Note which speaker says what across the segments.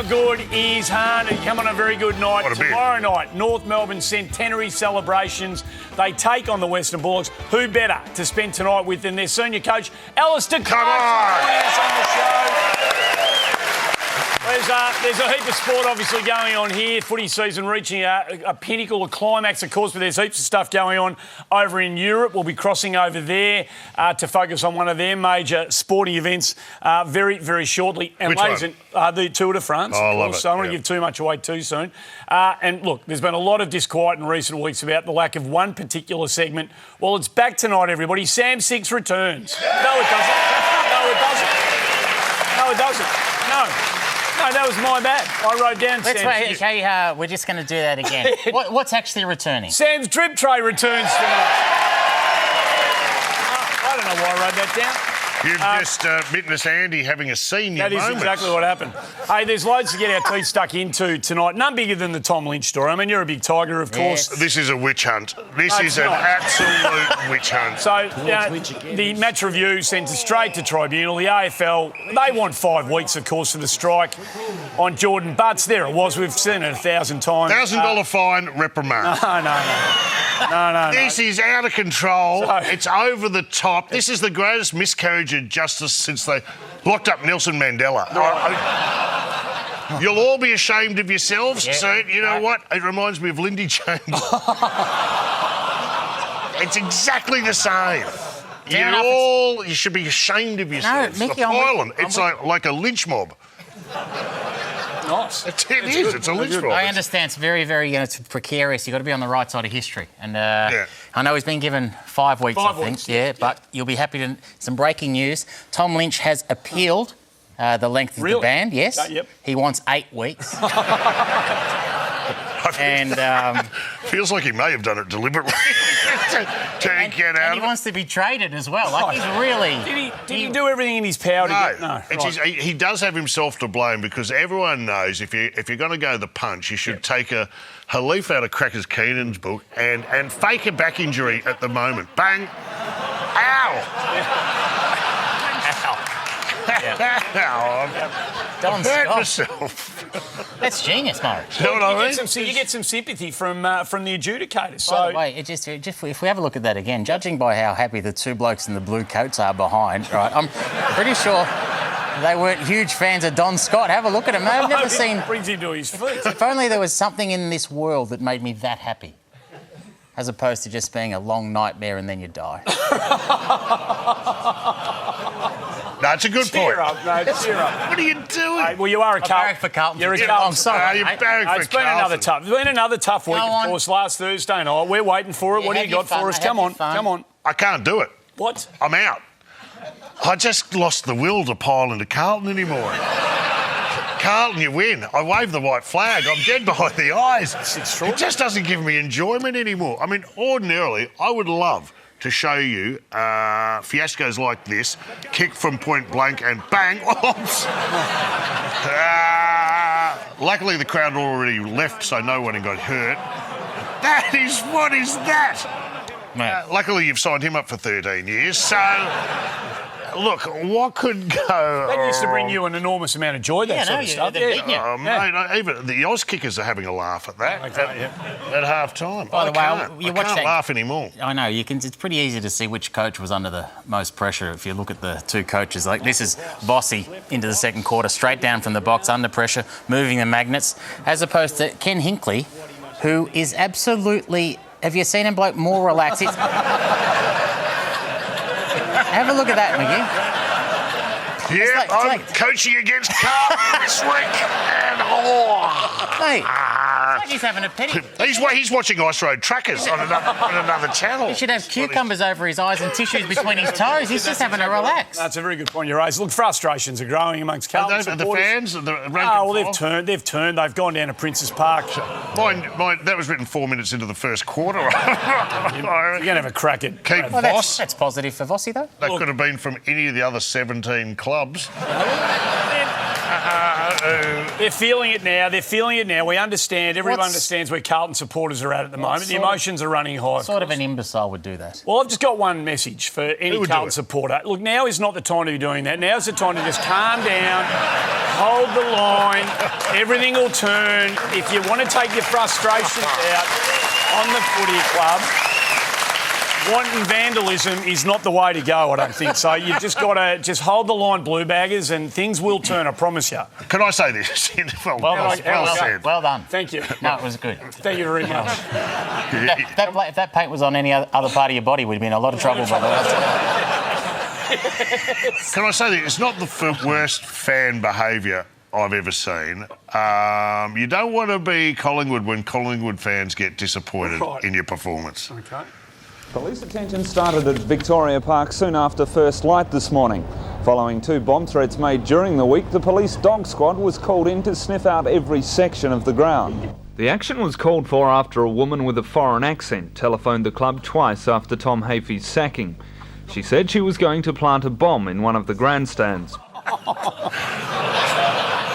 Speaker 1: How good is Harney? Come on a very good night.
Speaker 2: What a
Speaker 1: Tomorrow night, North Melbourne centenary celebrations. They take on the Western Bulldogs. Who better to spend tonight with than their senior coach, Alistair Clark.
Speaker 2: Come on!
Speaker 1: On the show. There's a heap of sport obviously going on here. Footy season reaching a pinnacle, a climax, of course, but there's heaps of stuff going on over in Europe. We'll be crossing over there to focus on one of their major sporting events very, very shortly. And
Speaker 2: Which
Speaker 1: ladies
Speaker 2: one?
Speaker 1: and the Tour de France.
Speaker 2: Oh, I love
Speaker 1: course,
Speaker 2: it.
Speaker 1: so I don't want to give too much away too soon. And look, there's been a lot of disquiet in recent weeks about the lack of one particular segment. Well, it's back tonight, everybody. Sam Six returns. No, it doesn't. No, it doesn't. No, it doesn't. No. No, that was my bad. I wrote down
Speaker 3: Let's
Speaker 1: Sam's...
Speaker 3: wait. Okay, we're just going to do that again. What's actually returning?
Speaker 1: Sam's drip tray returns tonight. I don't know why I wrote that down.
Speaker 2: You've just witnessed Andy having a senior
Speaker 1: That is
Speaker 2: moment.
Speaker 1: exactly what happened. Hey, there's loads to get our teeth stuck into tonight. None bigger than the Tom Lynch story. I mean, you're a big Tiger, of course.
Speaker 3: Yes.
Speaker 2: This is a witch hunt. This
Speaker 1: No,
Speaker 2: is
Speaker 1: it's
Speaker 2: an
Speaker 1: not.
Speaker 2: absolute witch hunt.
Speaker 1: So, the match review sent it straight to tribunal. The AFL, they want 5 weeks, of course, for the strike on Jordan Butts. There it was. We've seen it 1,000 times.
Speaker 2: $1,000 fine, reprimand.
Speaker 1: No.
Speaker 2: This is out of control. It's over the top. This is the greatest miscarriage of justice since they locked up Nelson Mandela. You'll all be ashamed of yourselves.
Speaker 3: Yeah.
Speaker 2: So, you know what? It reminds me of Lindy Chambers. It's exactly the same. You should be ashamed of yourselves.
Speaker 3: Mickey,
Speaker 2: the pylon. It's like a lynch mob.
Speaker 1: Nice.
Speaker 2: It is. It's a lynch mob.
Speaker 3: I understand it's very, very it's precarious. You've got to be on the right side of history. And I know he's been given 5 weeks, I think. Yeah, but you'll be happy to... Some breaking news. Tom Lynch has appealed the length of the ban, yes.
Speaker 1: Yep.
Speaker 3: He wants 8 weeks. And...
Speaker 2: Feels like he may have done it deliberately to get out
Speaker 3: And he
Speaker 2: of it.
Speaker 3: wants to be traded as well. Like, he's really...
Speaker 1: Did he do everything in his power to get... No,
Speaker 2: He does have himself to blame because everyone knows if you're going to go the punch, you should take a leaf out of Crackers Keenan's book and fake a back injury at the moment. Bang! Ow!
Speaker 3: Don
Speaker 2: I've hurt
Speaker 3: Scott.
Speaker 2: myself.
Speaker 3: That's genius, Murray.
Speaker 2: You know what I mean?
Speaker 1: You get some sympathy from the adjudicators.
Speaker 3: By the way, if we have a look at that again, judging by how happy the two blokes in the blue coats are behind, right, I'm pretty sure they weren't huge fans of Don Scott. Have a look at him. I've never seen...
Speaker 1: Brings him to his feet.
Speaker 3: If only there was something in this world that made me that happy, as opposed to just being a long nightmare and then you die.
Speaker 2: No, it's a good point.
Speaker 1: Cheer up.
Speaker 2: What are you doing?
Speaker 1: Hey, well, you are a
Speaker 3: barrack for Carlton.
Speaker 1: You're a
Speaker 3: Yeah,
Speaker 1: Carlton.
Speaker 3: I'm sorry.
Speaker 2: You're
Speaker 3: mate.
Speaker 2: barrack for
Speaker 1: It's been another tough week,
Speaker 3: Go
Speaker 1: of
Speaker 3: on.
Speaker 1: course. Last Thursday night, we're waiting for it.
Speaker 3: Yeah,
Speaker 1: What do
Speaker 3: have
Speaker 1: you got
Speaker 3: your fun,
Speaker 1: for us?
Speaker 3: have
Speaker 1: Come
Speaker 3: your
Speaker 1: on,
Speaker 3: fun.
Speaker 1: come on.
Speaker 2: I can't do it.
Speaker 1: What?
Speaker 2: I'm out. I just lost the will to pile into Carlton anymore. Carlton, you win. I wave the white flag. I'm dead behind the eyes. It just doesn't give me enjoyment anymore. I mean, ordinarily, I would love to show you fiascos like this, kick from point blank and bang. Luckily, the crowd had already left, so no one got hurt. What is that? Luckily, you've signed him up for 13 years, so... Look, what could go...
Speaker 1: That used to bring you an enormous amount of joy, that sort of stuff.
Speaker 2: Mate, even the Oz kickers are having a laugh at that at half time.
Speaker 3: By the way,
Speaker 2: I
Speaker 3: you watch
Speaker 2: can't
Speaker 3: that-
Speaker 2: laugh anymore.
Speaker 3: I know, it's pretty easy to see which coach was under the most pressure if you look at the two coaches. Like, this is Vossi into the second quarter, straight down from the box, under pressure, moving the magnets, as opposed to Ken Hinkley, who is absolutely... Have you seen him, bloke, more relaxed? Have a look at that, Mickey.
Speaker 2: Yeah,
Speaker 3: it's
Speaker 2: I'm
Speaker 3: like-
Speaker 2: coaching against Carlton this week, and
Speaker 3: Hey, it's like he's having a pity.
Speaker 2: he's watching Ice Road Trackers on another channel.
Speaker 3: He should have cucumbers over his eyes and tissues between his toes. He's just having a relax.
Speaker 1: That's a very good point you raised. Look, frustrations are growing amongst Carlton
Speaker 2: Are the
Speaker 1: supporters.
Speaker 2: fans? The rank
Speaker 1: well,
Speaker 2: and
Speaker 1: they've
Speaker 2: file?
Speaker 1: turned. They've gone down to Princes Park.
Speaker 2: That was written 4 minutes into the first quarter.
Speaker 1: You're going to have a crack at...
Speaker 2: Keep
Speaker 3: Well,
Speaker 2: Voss.
Speaker 3: that's positive for Vossi, though.
Speaker 2: That could have been from any of the other 17 clubs.
Speaker 1: They're feeling it now. They're feeling it now. We understand. Everyone understands where Carlton supporters are at the moment. The emotions are running high.
Speaker 3: Sort of an imbecile would do that.
Speaker 1: Well, I've just got one message for any Carlton supporter. Look, now is not the time to be doing that. Now's the time to just calm down, hold the line, everything will turn. If you want to take your frustrations out on the footy club, wanton vandalism is not the way to go, I don't think. So you've just got to just hold the line, blue baggers, and things will turn, I promise you.
Speaker 2: Can I say this?
Speaker 3: Well
Speaker 2: said.
Speaker 3: Well done.
Speaker 1: Thank you.
Speaker 3: No, it was good.
Speaker 1: Thank you very much.
Speaker 3: If that paint was on any other part of your body, we'd be in a lot of trouble, by the way.
Speaker 2: Can I say this? It's not the worst fan behaviour I've ever seen. You don't want to be Collingwood when Collingwood fans get disappointed in your performance.
Speaker 1: Okay.
Speaker 4: Police attention started at Victoria Park soon after first light this morning. Following 2 bomb threats made during the week, the police dog squad was called in to sniff out every section of the ground. The action was called for after a woman with a foreign accent telephoned the club twice after Tom Hafey's sacking. She said she was going to plant a bomb in one of the grandstands.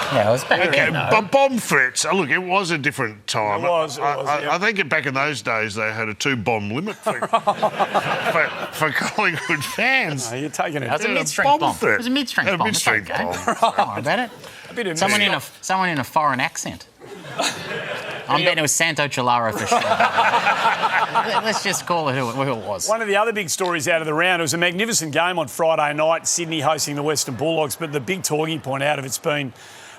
Speaker 3: Yeah, it was back then,
Speaker 2: But bomb threats, look, it was a different time.
Speaker 1: It was,
Speaker 2: I think back in those days they had a 2-bomb limit for Collingwood fans.
Speaker 1: No, you're taking it.
Speaker 3: It was a mid-strength bomb.
Speaker 2: threat.
Speaker 3: It was a mid-strength bomb.
Speaker 2: Mid-strength
Speaker 3: It's okay.
Speaker 2: bomb.
Speaker 3: Don't worry about it.
Speaker 1: A bit of
Speaker 3: Someone in a foreign accent. I'm betting it was Santo Chilaro for sure. Let's just call it who it was.
Speaker 1: One of the other big stories out of the round, it was a magnificent game on Friday night, Sydney hosting the Western Bulldogs, but the big talking point out of it's been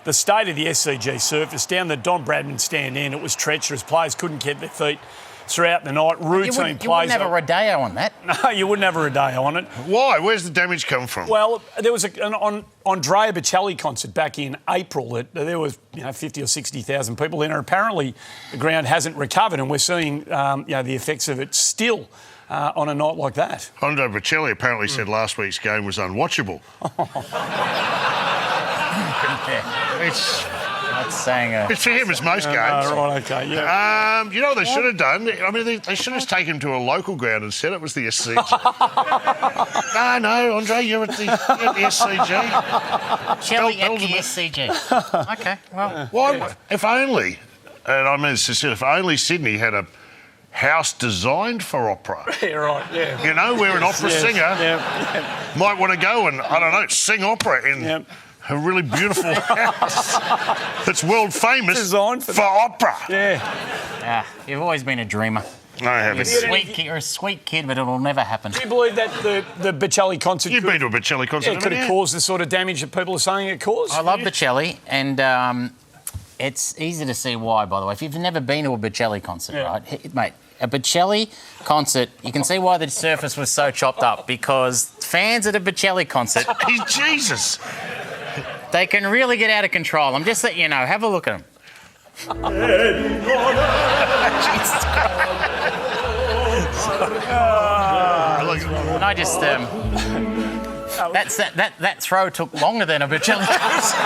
Speaker 1: the state of the SCG surface. Down the Don Bradman stand end, it was treacherous. Players couldn't keep their feet throughout the night. Routine
Speaker 3: You wouldn't have a Rodeo on that.
Speaker 1: No, you wouldn't have a Rodeo on it.
Speaker 2: Why? Where's the damage come from?
Speaker 1: Well, there was an Andrea Bocelli concert back in April that there was 50 or 60,000 people in, and apparently the ground hasn't recovered, and we're seeing the effects of it still on a night like that.
Speaker 2: Andre Bocelli apparently said last week's game was unwatchable.
Speaker 3: That's saying
Speaker 2: It's for him as most games.
Speaker 1: Right, okay, yeah.
Speaker 2: You know what they should have done? I mean, they should have taken him to a local ground and said it was the SCG. No, Andre, you're at the SCG.
Speaker 3: Shelley at the SCG. Okay, well.
Speaker 2: Why? If only, and I mean, if only Sydney had a house designed for opera.
Speaker 1: Yeah, right, yeah.
Speaker 2: You know, where an opera singer might want to go and, I don't know, sing opera in a really beautiful house that's world famous
Speaker 1: Designed for
Speaker 2: opera.
Speaker 1: Yeah.
Speaker 3: You've always been a dreamer.
Speaker 2: No, I haven't.
Speaker 3: You're a sweet kid, but it'll never happen.
Speaker 1: Do you believe that the Bocelli concert
Speaker 2: You've been to a Bocelli concert,
Speaker 1: could have caused the sort of damage that people are saying it caused?
Speaker 3: I love Bocelli, and it's easy to see why, by the way. If you've never been to a Bocelli concert, right, mate, a Bocelli concert, you can see why the surface was so chopped up, because fans at a Bocelli concert...
Speaker 2: Jesus!
Speaker 3: They can really get out of control. I'm just letting you know. Have a look at them. Jesus Christ. And I just... that throw took longer than a Bocelli concert.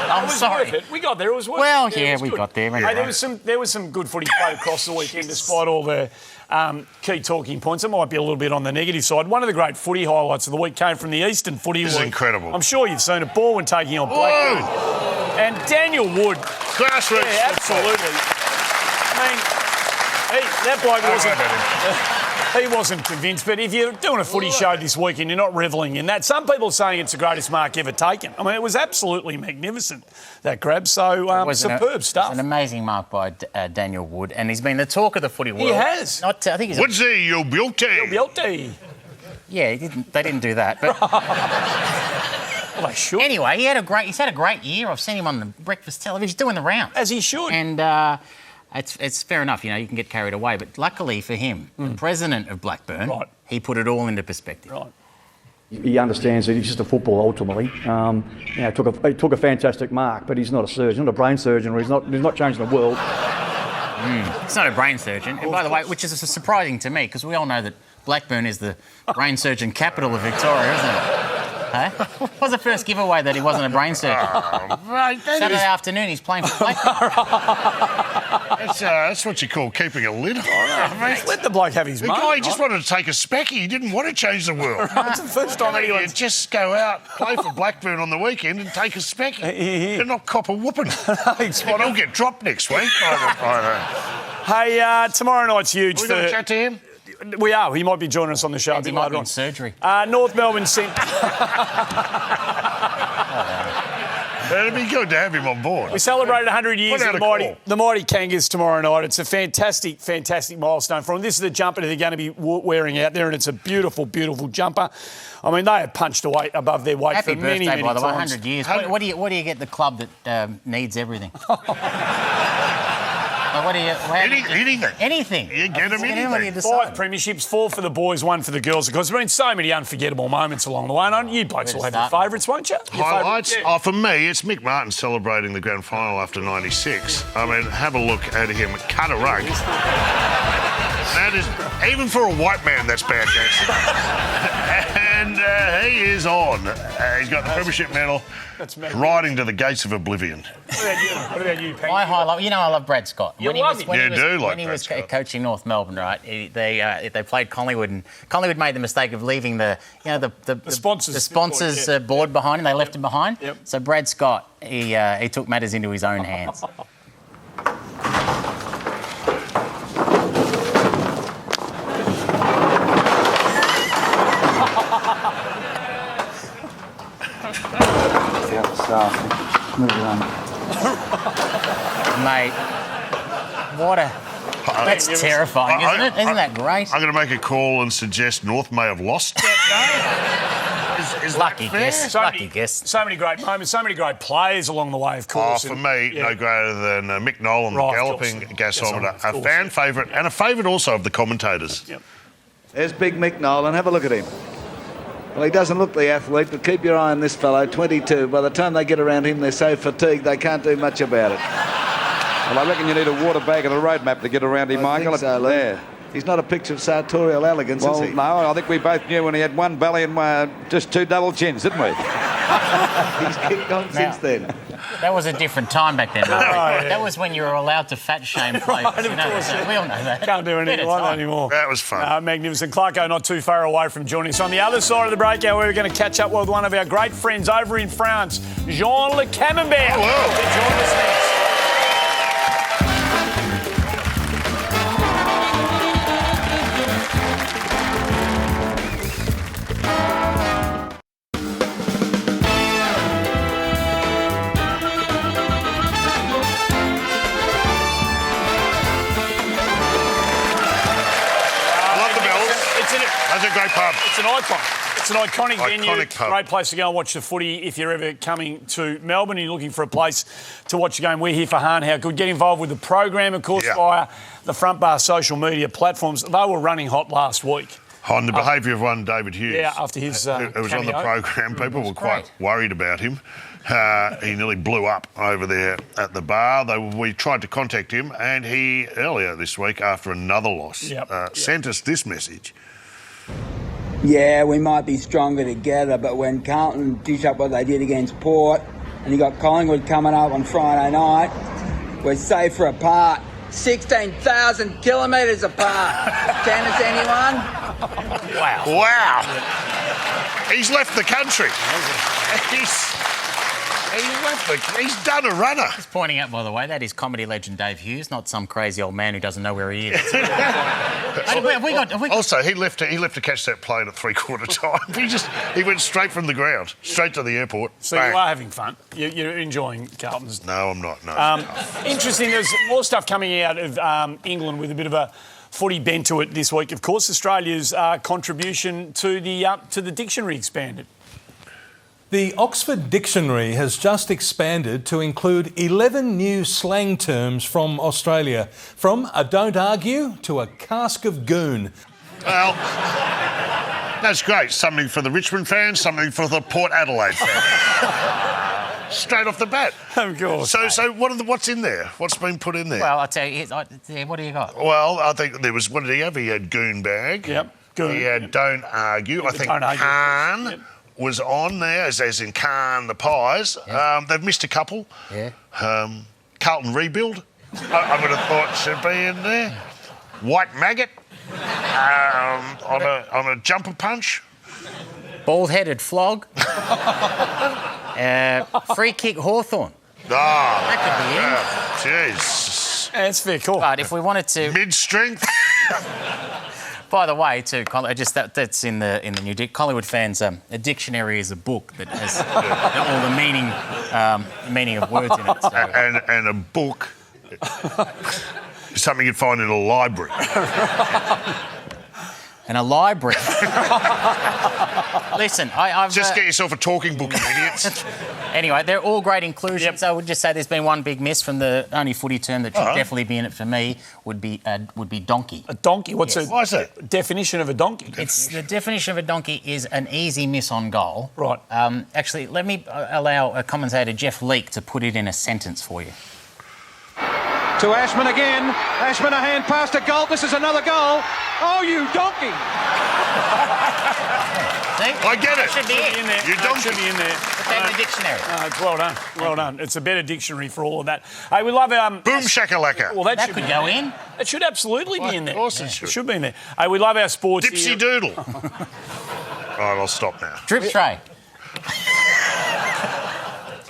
Speaker 3: I'm sorry.
Speaker 1: Worth it. We got there. It was worth
Speaker 3: Well,
Speaker 1: it.
Speaker 3: yeah, we got there.
Speaker 1: Hey, there was some good footy played across the weekend, despite all the key talking points. It might be a little bit on the negative side. One of the great footy highlights of the week came from the Eastern Footy League.
Speaker 2: This is incredible.
Speaker 1: I'm sure you've seen it. Baldwin taking on Blackburn. And Daniel Wood.
Speaker 2: Grassroots.
Speaker 1: Yeah, absolutely. I mean, that bloke wasn't... He wasn't convinced, but if you're doing a footy show this week and you're not revelling in that, some people are saying it's the greatest mark ever taken. I mean, it was absolutely magnificent, that grab. So, superb stuff.
Speaker 3: An amazing mark by Daniel Wood, and he's been the talk of the footy world.
Speaker 1: He has.
Speaker 3: I think he's
Speaker 2: Woodsy, you beauty.
Speaker 1: Guilty.
Speaker 3: Yeah, they didn't do that, but...
Speaker 1: Well, they should.
Speaker 3: Anyway, he's had a great year. I've seen him on the breakfast television. He's doing the round.
Speaker 1: As he should.
Speaker 3: And... It's fair enough, you can get carried away, but luckily for him, the president of Blackburn, he put it all into perspective.
Speaker 1: Right.
Speaker 5: He understands that he's just a footballer ultimately. He took a fantastic mark, but he's not a surgeon, not a brain surgeon, or he's not changing the world.
Speaker 3: He's not a brain surgeon, and by the way, which is surprising to me, because we all know that Blackburn is the brain surgeon capital of Victoria, isn't it? Hey? What was the first giveaway that he wasn't a brain surgeon? Saturday afternoon, he's playing for Blackburn.
Speaker 2: That's what you call keeping a lid on.
Speaker 1: Let the bloke have his
Speaker 2: The
Speaker 1: moment.
Speaker 2: guy just wanted to take a specky. He didn't want to change the world.
Speaker 1: It's the first time
Speaker 2: You
Speaker 1: anyone's...
Speaker 2: just go out, play for Blackburn on the weekend and take a specky. And not cop a whooping.
Speaker 1: Spot
Speaker 2: He'll
Speaker 1: on.
Speaker 2: get dropped next week. I
Speaker 1: Hey, tomorrow night's huge.
Speaker 2: know. We going to chat to him?
Speaker 1: We are. He might be joining us on the show a
Speaker 3: He
Speaker 1: bit
Speaker 3: might
Speaker 1: later
Speaker 3: be
Speaker 1: on.
Speaker 3: in surgery.
Speaker 1: North Melbourne sent...
Speaker 2: It'd be good to have him on board.
Speaker 1: We celebrated 100 years
Speaker 2: Put
Speaker 1: of
Speaker 2: out a
Speaker 1: the mighty Kangas tomorrow night. It's a fantastic, fantastic milestone for them. This is the jumper that they're going to be wearing out there, and it's a beautiful, beautiful jumper. I mean, they have punched away above their weight
Speaker 3: Happy
Speaker 1: for many,
Speaker 3: birthday,
Speaker 1: many
Speaker 3: by the way,
Speaker 1: times.
Speaker 3: 100 years. What do you get the club that needs everything? What do you...
Speaker 2: Anything.
Speaker 3: Anything.
Speaker 2: You get 'em
Speaker 3: What do you
Speaker 2: anything.
Speaker 3: decide?
Speaker 1: 5 premierships, 4 for the boys, 1 for the girls. Because there's been so many unforgettable moments along the way. And you blokes will have your favourites, won't you? Your
Speaker 2: Highlights?
Speaker 1: favourite-
Speaker 2: Oh, for me, it's Mick Martin celebrating the grand final after 96. I mean, have a look at him. Cut a rug. That is, even for a white man, that's bad dancing. And he is on. He's got the premiership medal.
Speaker 1: That's me.
Speaker 2: Riding to the gates of oblivion.
Speaker 1: What about you, Pete?
Speaker 3: My highlight, you know, I love Brad Scott.
Speaker 1: You love him.
Speaker 2: You do like
Speaker 3: when he
Speaker 2: Brad
Speaker 3: was
Speaker 2: Scott.
Speaker 3: coaching North Melbourne, right? They played Collingwood, and Collingwood made the mistake of leaving the sponsors board behind, and they left him behind.
Speaker 1: Yep.
Speaker 3: So Brad Scott, he took matters into his own hands. Mate, what a... That's terrifying, isn't it? Isn't that great?
Speaker 2: I'm going to make a call and suggest North may have lost that day. Is that
Speaker 3: Lucky
Speaker 2: fair?
Speaker 3: guess. Lucky guess.
Speaker 1: So many great moments, so many great players along the way, of
Speaker 2: Oh,
Speaker 1: course.
Speaker 2: for
Speaker 1: and-
Speaker 2: me,
Speaker 1: yeah.
Speaker 2: no greater than Mick Nolan,
Speaker 1: Right,
Speaker 2: the galloping gasometer.
Speaker 1: of
Speaker 2: A
Speaker 1: course.
Speaker 2: fan favourite and a favourite also of the commentators.
Speaker 1: Yep.
Speaker 6: There's big Mick Nolan. Have a look at him. Well, he doesn't look the athlete, but keep your eye on this fellow, 22. By the time they get around him, they're so fatigued they can't do much about it.
Speaker 4: Well, I reckon you need a water bag and a road map to get around him,
Speaker 6: I
Speaker 4: Michael.
Speaker 6: think so, Lee. He's not a picture of sartorial elegance,
Speaker 4: Well,
Speaker 6: is he?
Speaker 4: no, I think we both knew when he had one belly and just 2 double chins, didn't we?
Speaker 6: He's kicked on since then.
Speaker 3: That was a different time back then, Murray. That was when you were allowed to fat shame players.
Speaker 1: Right, of
Speaker 3: You know,
Speaker 1: course, yeah.
Speaker 3: we all know that.
Speaker 1: Can't do anything
Speaker 3: Better
Speaker 1: like that
Speaker 3: time.
Speaker 1: anymore.
Speaker 2: That was fun.
Speaker 1: Magnificent. Clarko not too far away from joining us. On the other side of the break, we're going to catch up with one of our great friends over in France, Jean Le Camembert.
Speaker 2: Hello.
Speaker 1: Join us next.
Speaker 2: I love the Bells. That's a great pub.
Speaker 1: It's an icon. It's an iconic venue.
Speaker 2: Iconic pub.
Speaker 1: Great place to go and watch the footy if you're ever coming to Melbourne and you're looking for a place to watch a game. We're here for Hahn How Good. Get involved with the program, of course,
Speaker 2: Yeah.
Speaker 1: via the Front Bar social media platforms. They were running hot last week.
Speaker 2: On the behaviour of one David Hughes.
Speaker 1: Yeah, after his
Speaker 2: It was on the
Speaker 1: cameo.
Speaker 2: program. People were quite
Speaker 3: great.
Speaker 2: worried about him. He nearly blew up over there at the bar. We tried to contact him, and he, earlier this week, after another loss, sent us this message.
Speaker 7: Yeah, we might be stronger together, but when Carlton dish up what they did against Port, and you got Collingwood coming up on Friday night, we're safer apart. 16,000 kilometres apart. Tennis, anyone?
Speaker 2: Wow. He's left the country. He's done a runner.
Speaker 3: Just pointing out, by the way, that is comedy legend Dave Hughes, not some crazy old man who doesn't know where he is. Have we got...
Speaker 2: Also, he left to catch that plane at 3/4 time. He went straight from the ground, straight to the airport.
Speaker 1: So
Speaker 2: Bang.
Speaker 1: you are having fun. You're enjoying Carlton's.
Speaker 2: No, I'm not. No.
Speaker 1: Interesting. There's more stuff coming out of England with a bit of a footy bent to it this week. Of course, Australia's contribution to the dictionary expanded.
Speaker 8: The Oxford Dictionary has just expanded to include 11 new slang terms from Australia, from a don't argue to a cask of goon.
Speaker 2: Well, that's great. Something for the Richmond fans, something for the Port Adelaide fans. Straight off the bat.
Speaker 1: Of course.
Speaker 2: So what's in there? What's been put in there?
Speaker 3: Well, I'll tell you, what do you got?
Speaker 2: Well, I think there was... What did he have? He had goon bag.
Speaker 1: Yep, goon.
Speaker 2: He had don't argue. I think
Speaker 1: don't argue.
Speaker 2: Khan
Speaker 1: Yep.
Speaker 2: was on there, as in Khan the Pies.
Speaker 3: Yep.
Speaker 2: They've missed a couple.
Speaker 3: Yeah.
Speaker 2: Carlton rebuild. I would have thought should be in there. White maggot on a jumper punch.
Speaker 3: Bald-headed flog. Free kick Hawthorn. That could be in.
Speaker 2: Jeez.
Speaker 1: That's fair call.
Speaker 3: But if we wanted to...
Speaker 2: Mid-strength.
Speaker 3: By the way, too, just that's in the new Collingwood fans. A dictionary is a book that has all the meaning of words in it. So.
Speaker 2: And a book is something you'd find in a library.
Speaker 3: And a library. Listen, I've...
Speaker 2: Just get yourself a talking book, you idiots.
Speaker 3: Anyway, they're all great inclusions. I would just say there's been one big miss from the only footy term that should definitely be in it for me would be donkey.
Speaker 1: A donkey? Why is that? Definition of a donkey?
Speaker 3: It's the definition of a donkey is an easy miss on goal.
Speaker 1: Right.
Speaker 3: Actually, let me allow a commentator, Jeff Leake, to put it in a sentence for you.
Speaker 9: To Ashman again. Ashman a hand pass to goal. This is another goal. Oh, you donkey!
Speaker 3: See?
Speaker 2: I get it.
Speaker 3: Should be
Speaker 1: in there.
Speaker 2: You donkey.
Speaker 1: Should be in there.
Speaker 3: Put that in the dictionary.
Speaker 1: It's well done. Well done. It's a better dictionary for all of that. Hey, we love our...
Speaker 2: Boom shakalaka.
Speaker 1: Well,
Speaker 3: That
Speaker 1: should
Speaker 3: could
Speaker 1: be-
Speaker 3: go in.
Speaker 1: It should absolutely be in there.
Speaker 2: Of course it should.
Speaker 1: It should be in there. Hey, we love our sports
Speaker 2: Dipsy
Speaker 1: here.
Speaker 2: doodle. All right, I'll stop now.
Speaker 3: Drip tray.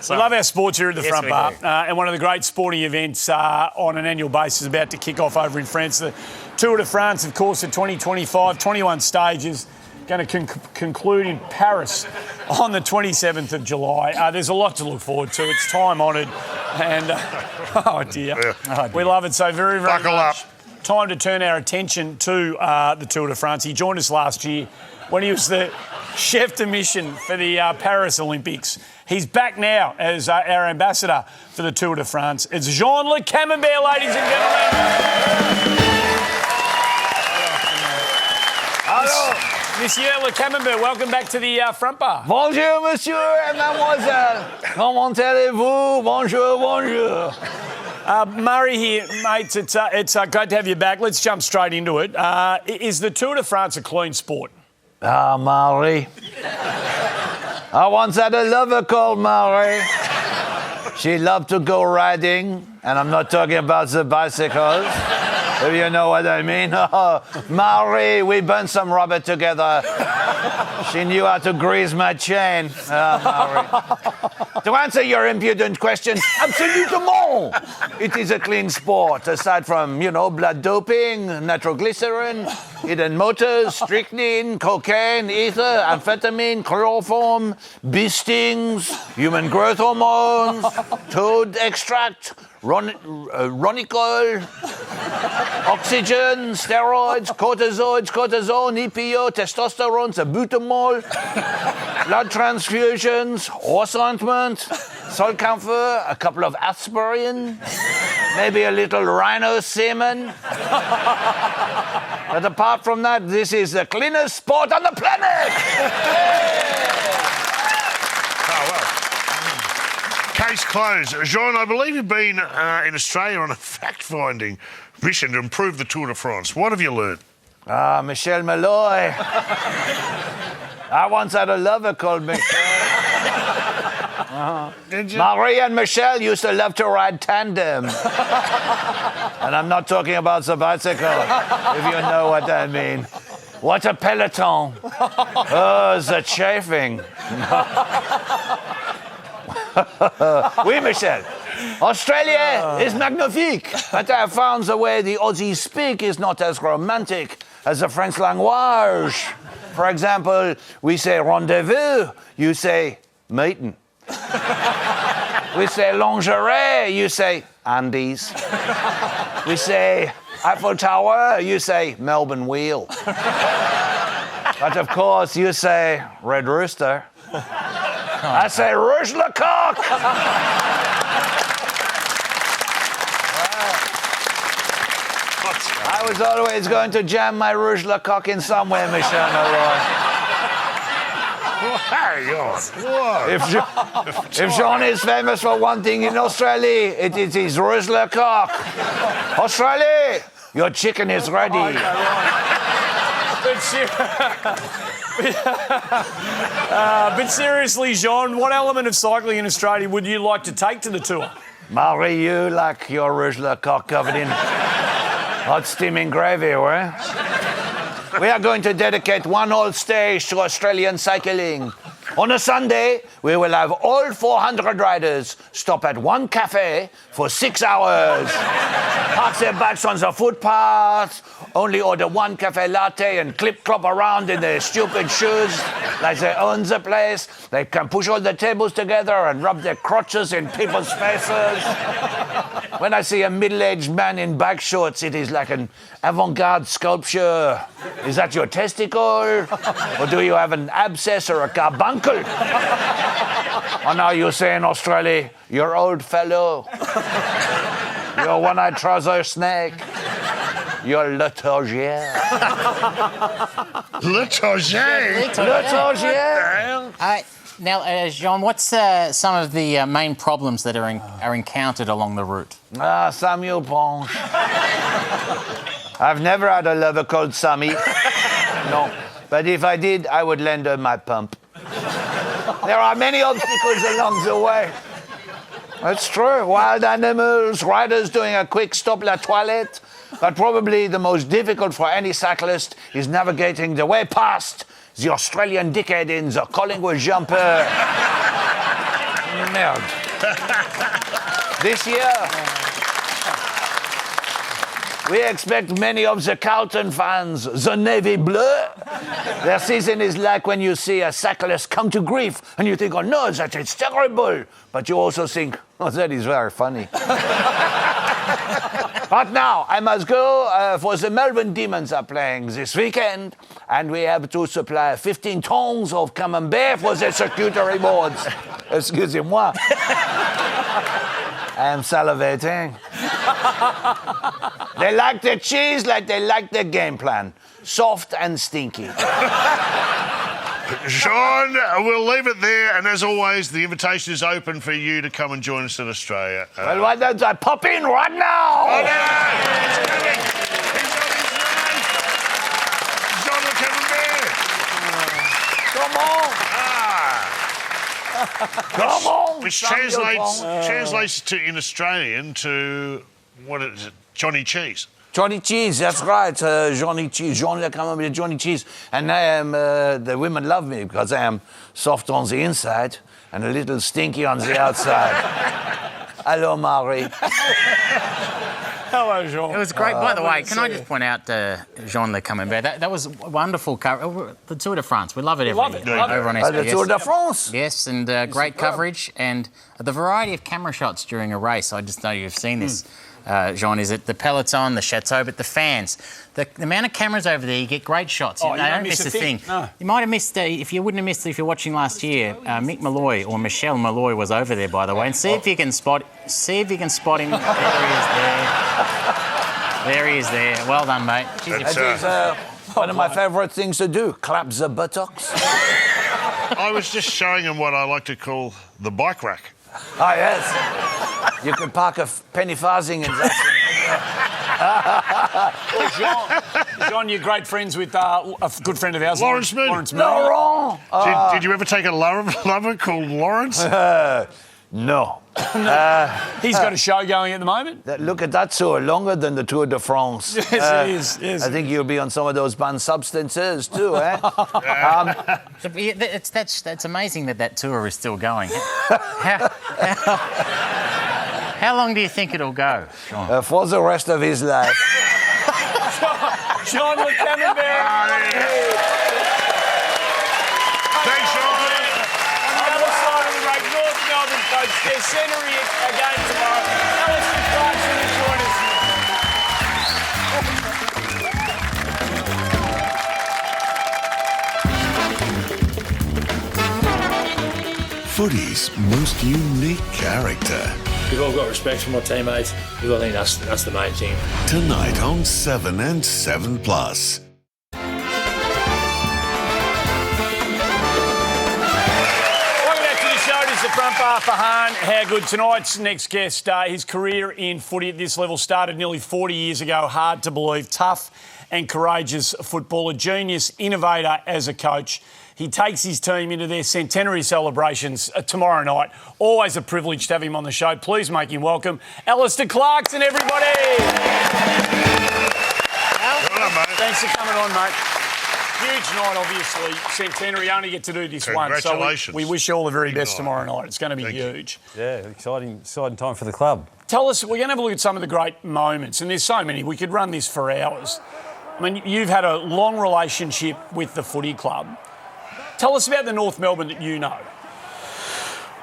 Speaker 1: We love our sports here at the
Speaker 3: Yes,
Speaker 1: front
Speaker 3: we
Speaker 1: bar.
Speaker 3: do.
Speaker 1: And one of the great sporting events on an annual basis is about to kick off over in France. The Tour de France, of course, at 2025, 21 stages, going to conclude in Paris on the 27th of July. There's a lot to look forward to. It's time-honoured. And, oh, dear. We love it so very, very
Speaker 2: Buckle
Speaker 1: much.
Speaker 2: up.
Speaker 1: Time to turn our attention to the Tour de France. He joined us last year when he was the chef de mission for the Paris Olympics. He's back now as our ambassador for the Tour de France. It's Jean Le Camembert, ladies and gentlemen.
Speaker 10: Hello.
Speaker 1: Monsieur Le Camembert, welcome back to the front bar.
Speaker 10: Bonjour, monsieur et mademoiselle. Comment allez-vous? Bonjour, bonjour.
Speaker 1: Murray here, mates. It's great to have you back. Let's jump straight into it. Is the Tour de France a clean sport?
Speaker 10: Ah, Marie. I once had a lover called Marie. She loved to go riding, and I'm not talking about the bicycles, if you know what I mean. Oh, Marie, we burned some rubber together. She knew how to grease my chain. Marie. To answer your impudent question, absolument. It is a clean sport, aside from, blood doping, nitroglycerin, hidden motors, strychnine, cocaine, ether, amphetamine, chloroform, bee stings, human growth hormones, toad extract, ronicol, oxygen, steroids, cortisone, EPO, testosterone, salbutamol, blood transfusions, horse ointment, salt camphor, a couple of aspirin, maybe a little rhino semen. But apart from that, this is the cleanest sport on the planet.
Speaker 2: Case closed. Jean, I believe you've been in Australia on a fact-finding mission to improve the Tour de France. What have you learned?
Speaker 10: Michelle Malloy. I once had a lover called Michelle.
Speaker 2: Did you?
Speaker 10: Marie and Michelle used to love to ride tandem. And I'm not talking about the bicycle, if you know what I mean. What a peloton. Oh, the chafing. Oui, Michelle. Australia is magnifique, but I have found the way the Aussies speak is not as romantic as the French language. For example, we say rendezvous, you say meeting. We say lingerie, you say Andes. We say Eiffel Tower, you say Melbourne Wheel. But of course, you say Red Rooster. I say Rouge le Coq. I was always going to jam my Rouge le Coq in somewhere, Michelle Malloy.
Speaker 2: Hang on. Whoa.
Speaker 10: If Jean is famous for one thing in Australia, it is his Rouge le Coq. Australia, your chicken is ready.
Speaker 1: But seriously, Jean, what element of cycling in Australia would you like to take to the Tour?
Speaker 10: Marie, you like your Rouge cock covered in hot steaming gravy, eh? We are going to dedicate one whole stage to Australian cycling. On a Sunday, we will have all 400 riders stop at one cafe for 6 hours. Park their bikes on the footpath, only order one cafe latte and clip-clop around in their stupid shoes like they own the place. They can push all the tables together and rub their crotches in people's faces. When I see a middle-aged man in bike shorts, it is like an avant-garde sculpture. Is that your testicle? Or do you have an abscess or a carbuncle? Or now you say in Australia, you're old fellow. You're one-eyed trouser snake. You're Le Torgier.
Speaker 2: Le Torgier?
Speaker 10: Le Torgier.
Speaker 3: Now, Jean, what's some of the main problems that are encountered along the route?
Speaker 10: Samuel Ponge. I've never had a lover called Sammy. No. But if I did, I would lend her my pump. There are many obstacles along the way. That's true. Wild animals, riders doing a quick stop la toilette. But probably the most difficult for any cyclist is navigating the way past the Australian dickhead in the Collingwood jumper. Merde. This year, we expect many of the Carlton fans, the Navy Bleu. Their season is like when you see a cyclist come to grief and you think, oh no, that is terrible. But you also think, oh, that is very funny. But now, I must go for the Melbourne Demons are playing this weekend, and we have to supply 15 tons of camembert for the charcuterie boards. Excusez-moi. I am salivating. They like the cheese like they like the game plan. Soft and stinky.
Speaker 2: Sean, we'll leave it there, and as always, the invitation is open for you to come and join us in Australia.
Speaker 10: Well, why don't I pop in right now?
Speaker 2: Oh, no! He's coming! He's on his way! Jean Le Camembert!
Speaker 10: Come on!
Speaker 2: Which
Speaker 10: Samuel
Speaker 2: translates to, in Australian to, what is it, Johnny Cheese.
Speaker 10: Johnny Cheese, that's right, Johnny Cheese, Jean Le Camembert, Johnny Cheese. And I am, the women love me because I am soft on the inside and a little stinky on the outside. Hello, Marie.
Speaker 1: Hello, Jean.
Speaker 3: It was great. By the way, can I just point out Jean Le Camembert? That was wonderful coverage. The Tour de France. We love it every year. Over on SBS.
Speaker 10: The Tour de France.
Speaker 3: Yes, and great coverage. And the variety of camera shots during a race. I just know you've seen this. Jean, is it the peloton, the chateau, but the fans? The amount of cameras over there, you get great shots.
Speaker 1: Oh,
Speaker 3: you don't miss a thing. No. You might have missed, if you wouldn't have missed it if you're watching last year, Mick Malloy, or Michelle Malloy was over there, by the way, and see if you can spot him. There he is there. There he is there. Well done, mate.
Speaker 10: That is one of my favourite things to do, clap the buttocks.
Speaker 2: I was just showing him what I like to call the bike rack.
Speaker 10: Oh, yes. You can park a penny farthing in that.
Speaker 1: Well, Jean, you're great friends with a good friend of ours,
Speaker 2: Lawrence Moon.
Speaker 10: Laurent.
Speaker 2: Did you ever take a lover called Lawrence?
Speaker 10: No.
Speaker 1: He's got a show going at the moment.
Speaker 10: Look at that tour, longer than the Tour de France.
Speaker 1: Yes, it is. Yes.
Speaker 10: I think you'll be on some of those banned substances too, eh?
Speaker 3: That's amazing that tour is still going. How long do you think it'll go, Sean?
Speaker 10: For the rest of his life.
Speaker 1: Jean Le Camembert.
Speaker 2: Thanks, Sean.
Speaker 1: On the other side of the great North Melbourne coast, their centenary again tomorrow. Alistair Clarkson will join us.
Speaker 11: Footy's most unique character.
Speaker 12: We've all got respect for my teammates. I think that's the main thing.
Speaker 11: Tonight on 7 and 7 Plus.
Speaker 1: The front bar for Hahn. How good. Tonight's next guest, his career in footy at this level started nearly 40 years ago. Hard to believe. Tough and courageous footballer, genius, innovator as a coach. He takes his team into their centenary celebrations tomorrow night. Always a privilege to have him on the show. Please make him welcome. Alistair Clarkson, everybody.
Speaker 2: Well done, mate.
Speaker 1: Thanks for coming on, mate. Huge night, obviously. Centenary, only get to do this one.
Speaker 2: Congratulations.
Speaker 1: So we wish you all the very best tomorrow night. It's going to be huge.
Speaker 13: Yeah, exciting time for the club.
Speaker 1: Tell us, we're going to have a look at some of the great moments, and there's so many. We could run this for hours. I mean, you've had a long relationship with the footy club. Tell us about the North Melbourne that you know.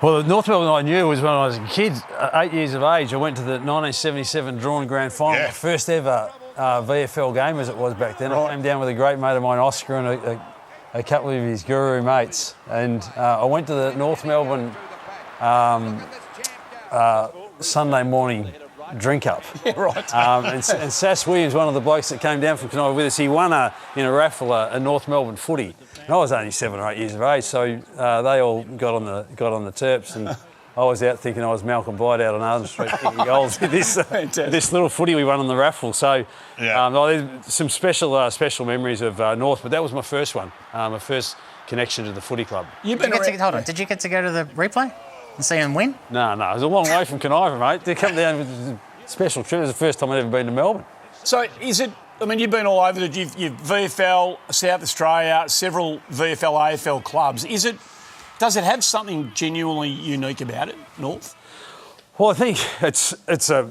Speaker 13: Well, the North Melbourne I knew was when I was a kid, 8 years of age. I went to the 1977 Drawn Grand Final, my first ever VFL game as it was back then. I came down with a great mate of mine, Oscar, and a couple of his guru mates. And I went to the North Melbourne Sunday morning drink up.
Speaker 1: Yeah, right.
Speaker 13: And Sass Williams, one of the blokes that came down from Kenai with us, he won in a raffle a North Melbourne footy. And I was only 7 or 8 years of age, so they all got on the Terps, and I was out thinking I was Malcolm Blight out on Arden Street kicking goals with this little footy we won on the raffle. So there's some special memories of North, but that was my first one, my first connection to the footy club.
Speaker 3: Did you get to go to the replay and see them win?
Speaker 13: No, it was a long way from Conivor, mate. They come down with a special trip. It was the first time I'd ever been to Melbourne.
Speaker 1: So is it, I mean, you've been all over it. You've VFL, South Australia, several VFL, AFL clubs. Does it have something genuinely unique about it, North?
Speaker 13: Well, I think it's a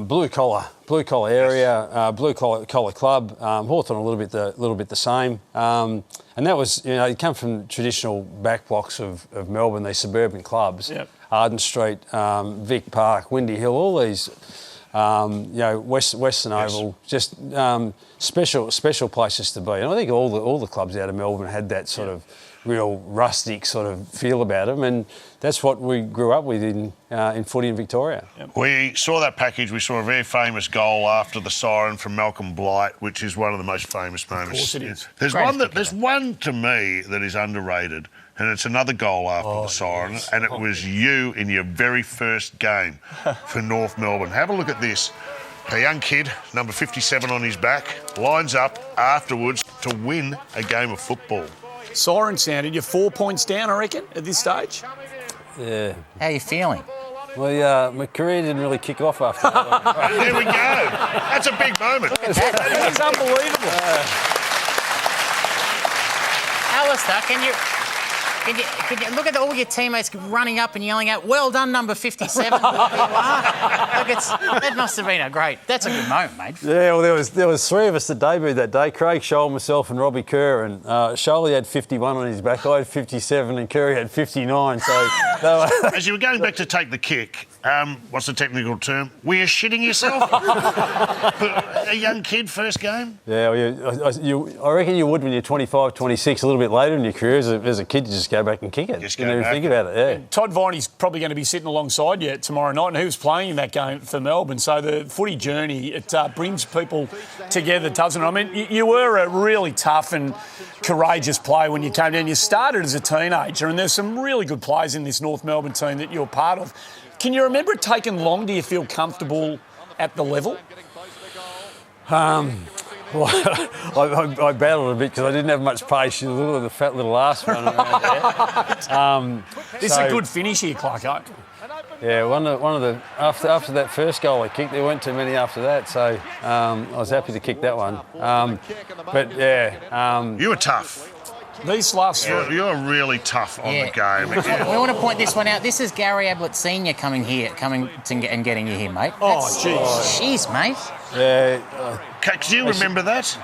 Speaker 13: blue collar area, blue collar club. Hawthorn a little bit the same, and that was, you come from traditional back blocks of Melbourne, these suburban clubs, Arden Street, Vic Park, Windy Hill, all these. Western Oval, just special places to be. And I think all the clubs out of Melbourne had that sort of real rustic sort of feel about them, and that's what we grew up with in footy in Victoria.
Speaker 2: We saw that package. We saw a very famous goal after the siren from Malcolm Blight, which is one of the most famous moments.
Speaker 1: Of course it is.
Speaker 2: There's one to me that is underrated, and it's another goal after the siren, and it was you in your very first game for North Melbourne. Have a look at this. A young kid, number 57 on his back, lines up afterwards to win a game of football.
Speaker 1: Siren sounded. You're 4 points down, I reckon, at this stage.
Speaker 13: Yeah.
Speaker 3: How are you feeling?
Speaker 13: Well, my career didn't really kick off after that.
Speaker 2: There we go. That's a big moment.
Speaker 1: It's unbelievable.
Speaker 3: Alistair, can you look at all your teammates running up and yelling out, "Well done, number 57." Look, that must have been that's a good moment, mate.
Speaker 13: Yeah, well, there was three of us that debuted that day: Craig Scholl, myself, and Robbie Kerr. And Scholl had 51 on his back, I had 57, and Curry had 59. So,
Speaker 2: as you were going back to take the kick, what's the technical term? Were you shitting yourself? A young kid, first game?
Speaker 13: Yeah, I reckon you would when you're 25, 26, a little bit later in your career. As a kid, you just go back and kick it. You never think about it, yeah.
Speaker 1: Todd Viney's probably going to be sitting alongside you tomorrow night, and he was playing in that game for Melbourne. So the footy journey, it brings people together, doesn't it? I mean, you were a really tough and courageous player when you came down. You started as a teenager, and there's some really good players in this North Melbourne team that you're part of. Can you remember it taking long? Do you feel comfortable at the level?
Speaker 13: Well, I battled a bit because I didn't have much pace. Look at the fat little ass running around there.
Speaker 1: This is a good finish here, Clarko.
Speaker 13: Yeah, one of the after that first goal I kicked, there weren't too many after that, so I was happy to kick that one.
Speaker 2: You were tough.
Speaker 1: These last
Speaker 2: you're really tough on the game.
Speaker 3: We want to point this one out. This is Gary Ablett Senior coming and getting you here, mate. Jeez, mate.
Speaker 13: Yeah.
Speaker 2: Do you remember that?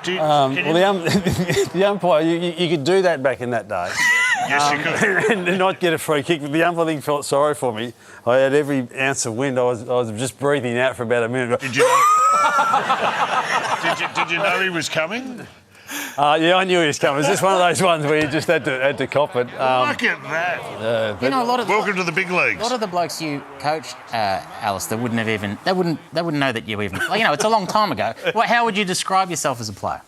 Speaker 13: The umpire, you could do that back in that day.
Speaker 2: Yes, you could.
Speaker 13: And not get a free kick. But the umpire thing felt sorry for me. I had every ounce of wind. I was just breathing out for about a minute.
Speaker 2: Did you know he was coming?
Speaker 13: Yeah, I knew he was coming. It was just one of those ones where you just had to cop it.
Speaker 2: Look at that. Welcome to the big leagues.
Speaker 3: A lot of the blokes you coached, Alistair, wouldn't know that you even. It's a long time ago. How would you describe yourself as a player?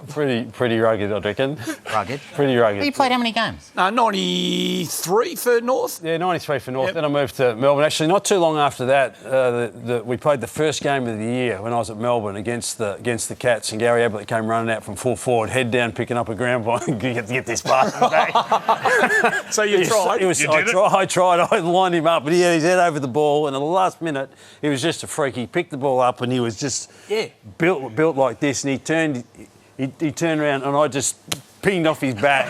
Speaker 13: Pretty rugged, I reckon.
Speaker 3: Rugged?
Speaker 13: Pretty rugged.
Speaker 3: You played how many games?
Speaker 1: 93 for North?
Speaker 13: Yeah, 93 for North. Then I moved to Melbourne. Actually, not too long after that, we played the first game of the year when I was at Melbourne against the Cats, and Gary Ablett came running out from full forward, head down, picking up a ground ball, and get this bastard back.
Speaker 1: So you tried?
Speaker 13: I tried. I lined him up, but he had his head over the ball, and at the last minute, he was just a freak. He picked the ball up, and he was just built like this, and he turned around, and I just pinged off his back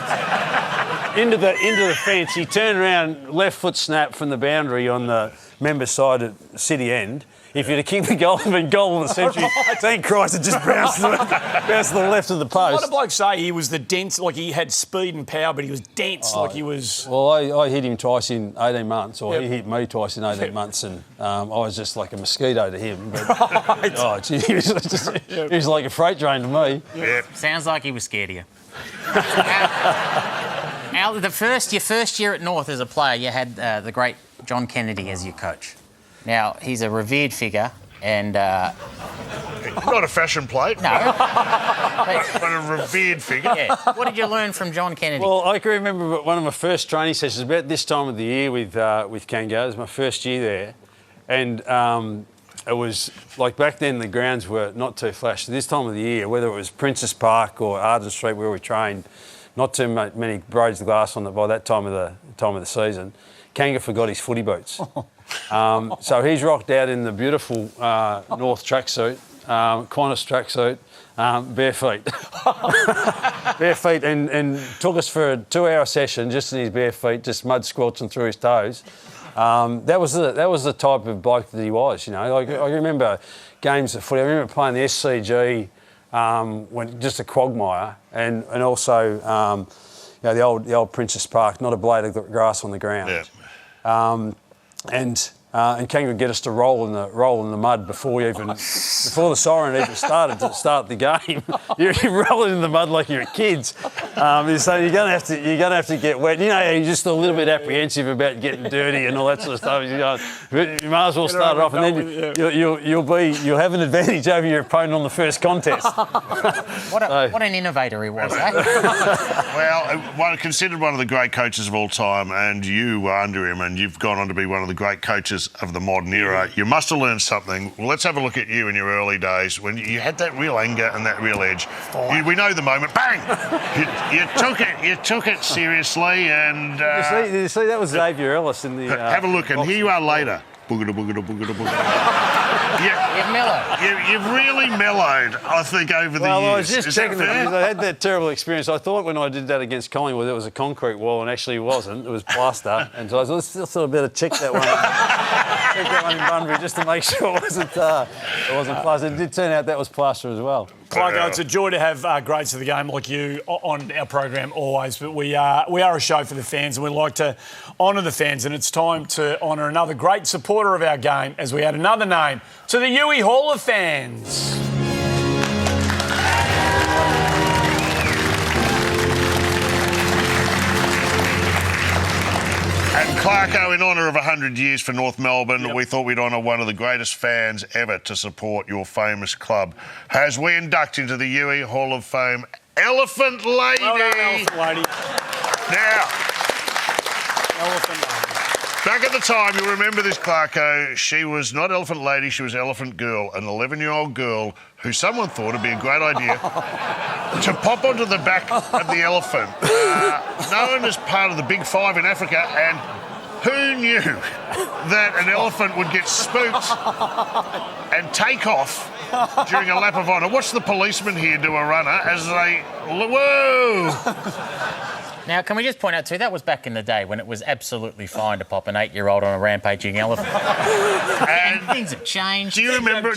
Speaker 13: into the fence. He turned around, left foot snap from the boundary on the member side at City End. If you'd have kicked the goal, it would have been goal of the century. Thank Christ, it just bounced to the left of the post.
Speaker 1: What did blokes say? He was the dense, like he had speed and power, but he was dense, like he was...
Speaker 13: Well, I hit him twice in 18 months, or he hit me twice in 18 months, and I was just like a mosquito to him. But, gee, he was like a freight train to me.
Speaker 2: Yep.
Speaker 3: Sounds like he was scared of you. Al, your first year at North as a player, you had the great John Kennedy as your coach. Now, he's a revered figure and...
Speaker 2: Not a fashion plate.
Speaker 3: No.
Speaker 2: But a revered figure.
Speaker 3: Yeah. What did you learn from John Kennedy?
Speaker 13: Well, I can remember one of my first training sessions, about this time of the year with Kango. It was my first year there. And it was, like back then the grounds were not too flash. So this time of the year, whether it was Princess Park or Arden Street where we trained, not too many braids of glass on it by that time of the season. Kanga forgot his footy boots. So he's rocked out in the beautiful North tracksuit, Qantas tracksuit, bare feet. Bare feet, and took us for a 2-hour session just in his bare feet, just mud squelching through his toes. That was the type of bloke that he was, you know. I remember games of footy. I remember playing the SCG when just a quagmire, and also you know, the old Princess Park, not a blade of grass on the ground.
Speaker 2: Yeah.
Speaker 13: And Kang would get us to roll in the mud before the siren even started to start the game. You're rolling in the mud like you're kids. So you're gonna have to get wet. You know, you're just a little bit apprehensive about getting dirty and all that sort of stuff. You might as well start it off, and then you'll have an advantage over your opponent on the first contest.
Speaker 3: What an innovator he was, eh?
Speaker 2: Well, considered one of the great coaches of all time, and you were under him, and you've gone on to be one of the great coaches of the modern era. You must have learned something. Well, let's have a look at you in your early days when you had that real anger and that real edge. We know the moment. Bang! you took it seriously, and
Speaker 13: you see that was Xavier Ellis in the.
Speaker 2: Have a look, and here you are later. Boogada, boogada, boogada, boogada.
Speaker 3: You've mellowed.
Speaker 2: You've really mellowed, I think, over the years.
Speaker 13: Well, I was just checking it because I had that terrible experience. I thought when I did that against Collingwood, it was a concrete wall, and actually it wasn't. It was plaster. And so I was let's sort of better check that one. Check that one in Bunbury just to make sure it wasn't plaster. It did turn out that was plaster as well.
Speaker 1: Clarko, it's a joy to have greats of the game like you on our program always, but we are a show for the fans, and we like to honour the fans, and it's time to honour another great supporter of our game as we add another name to the Huey Hall of Fans.
Speaker 2: And Clarko, in honour of 100 years for North Melbourne, we thought we'd honour one of the greatest fans ever to support your famous club as we induct into the Huey Hall of Fame, Elephant Lady.
Speaker 1: Well done, Elephant Lady.
Speaker 2: Now,
Speaker 1: Elephant Lady.
Speaker 2: Back at the time, you'll remember this, Clarko, she was not Elephant Lady, she was Elephant Girl, an 11-year-old girl who someone thought it'd be a great idea to pop onto the back of the elephant, known as part of the Big Five in Africa, and who knew that an elephant would get spooked and take off during a lap of honour? Watch the policeman here do a runner as they... Whoa!
Speaker 3: Now, can we just point out too, that was back in the day when it was absolutely fine to pop an 8-year-old on a rampaging elephant. and things have changed.
Speaker 2: Do you remember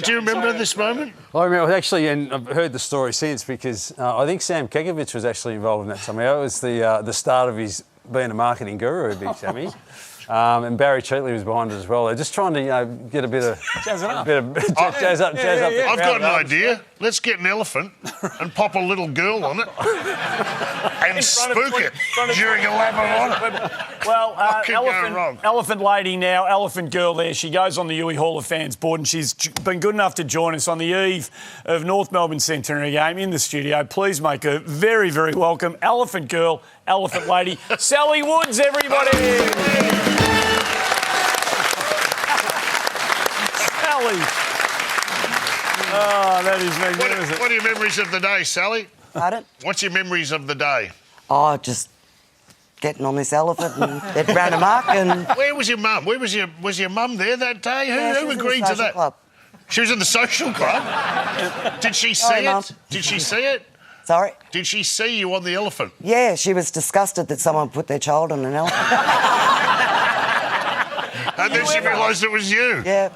Speaker 2: this moment?
Speaker 13: I remember actually, and I've heard the story since because I think Sam Kekovich was actually involved in that somehow. It was the start of his being a marketing guru, Big Sammy. And Barry Cheatley was behind it as well. They're just trying to, get a bit of jazz up. Jazz up.
Speaker 2: I've got an idea. Let's get an elephant and pop a little girl on it and spook it during a lap on it.
Speaker 1: Well,
Speaker 2: What could go wrong?
Speaker 1: elephant lady now, elephant girl there. She goes on the Huey Hall of Fans board, and she's been good enough to join us on the eve of North Melbourne Centenary game in the studio. Please make her very, very welcome. Elephant girl, elephant lady, Sally Woods, everybody. Sally. Oh, that is magnificent.
Speaker 2: What are your memories of the day, Sally?
Speaker 14: Pardon?
Speaker 2: What's your memories of the day?
Speaker 14: Oh, just getting on this elephant and it ran amok and...
Speaker 2: Where was your mum? Was your mum there that day?
Speaker 14: Yeah, she
Speaker 2: Who
Speaker 14: was in the
Speaker 2: agreed to
Speaker 14: social
Speaker 2: that?
Speaker 14: club.
Speaker 2: She was in the social club? Did she see
Speaker 14: Sorry,
Speaker 2: it?
Speaker 14: Mum.
Speaker 2: Did she see it?
Speaker 14: Sorry?
Speaker 2: Did she see you on the elephant?
Speaker 14: Yeah, she was disgusted that someone put their child on an elephant.
Speaker 2: And then she realised it was you.
Speaker 14: Yeah.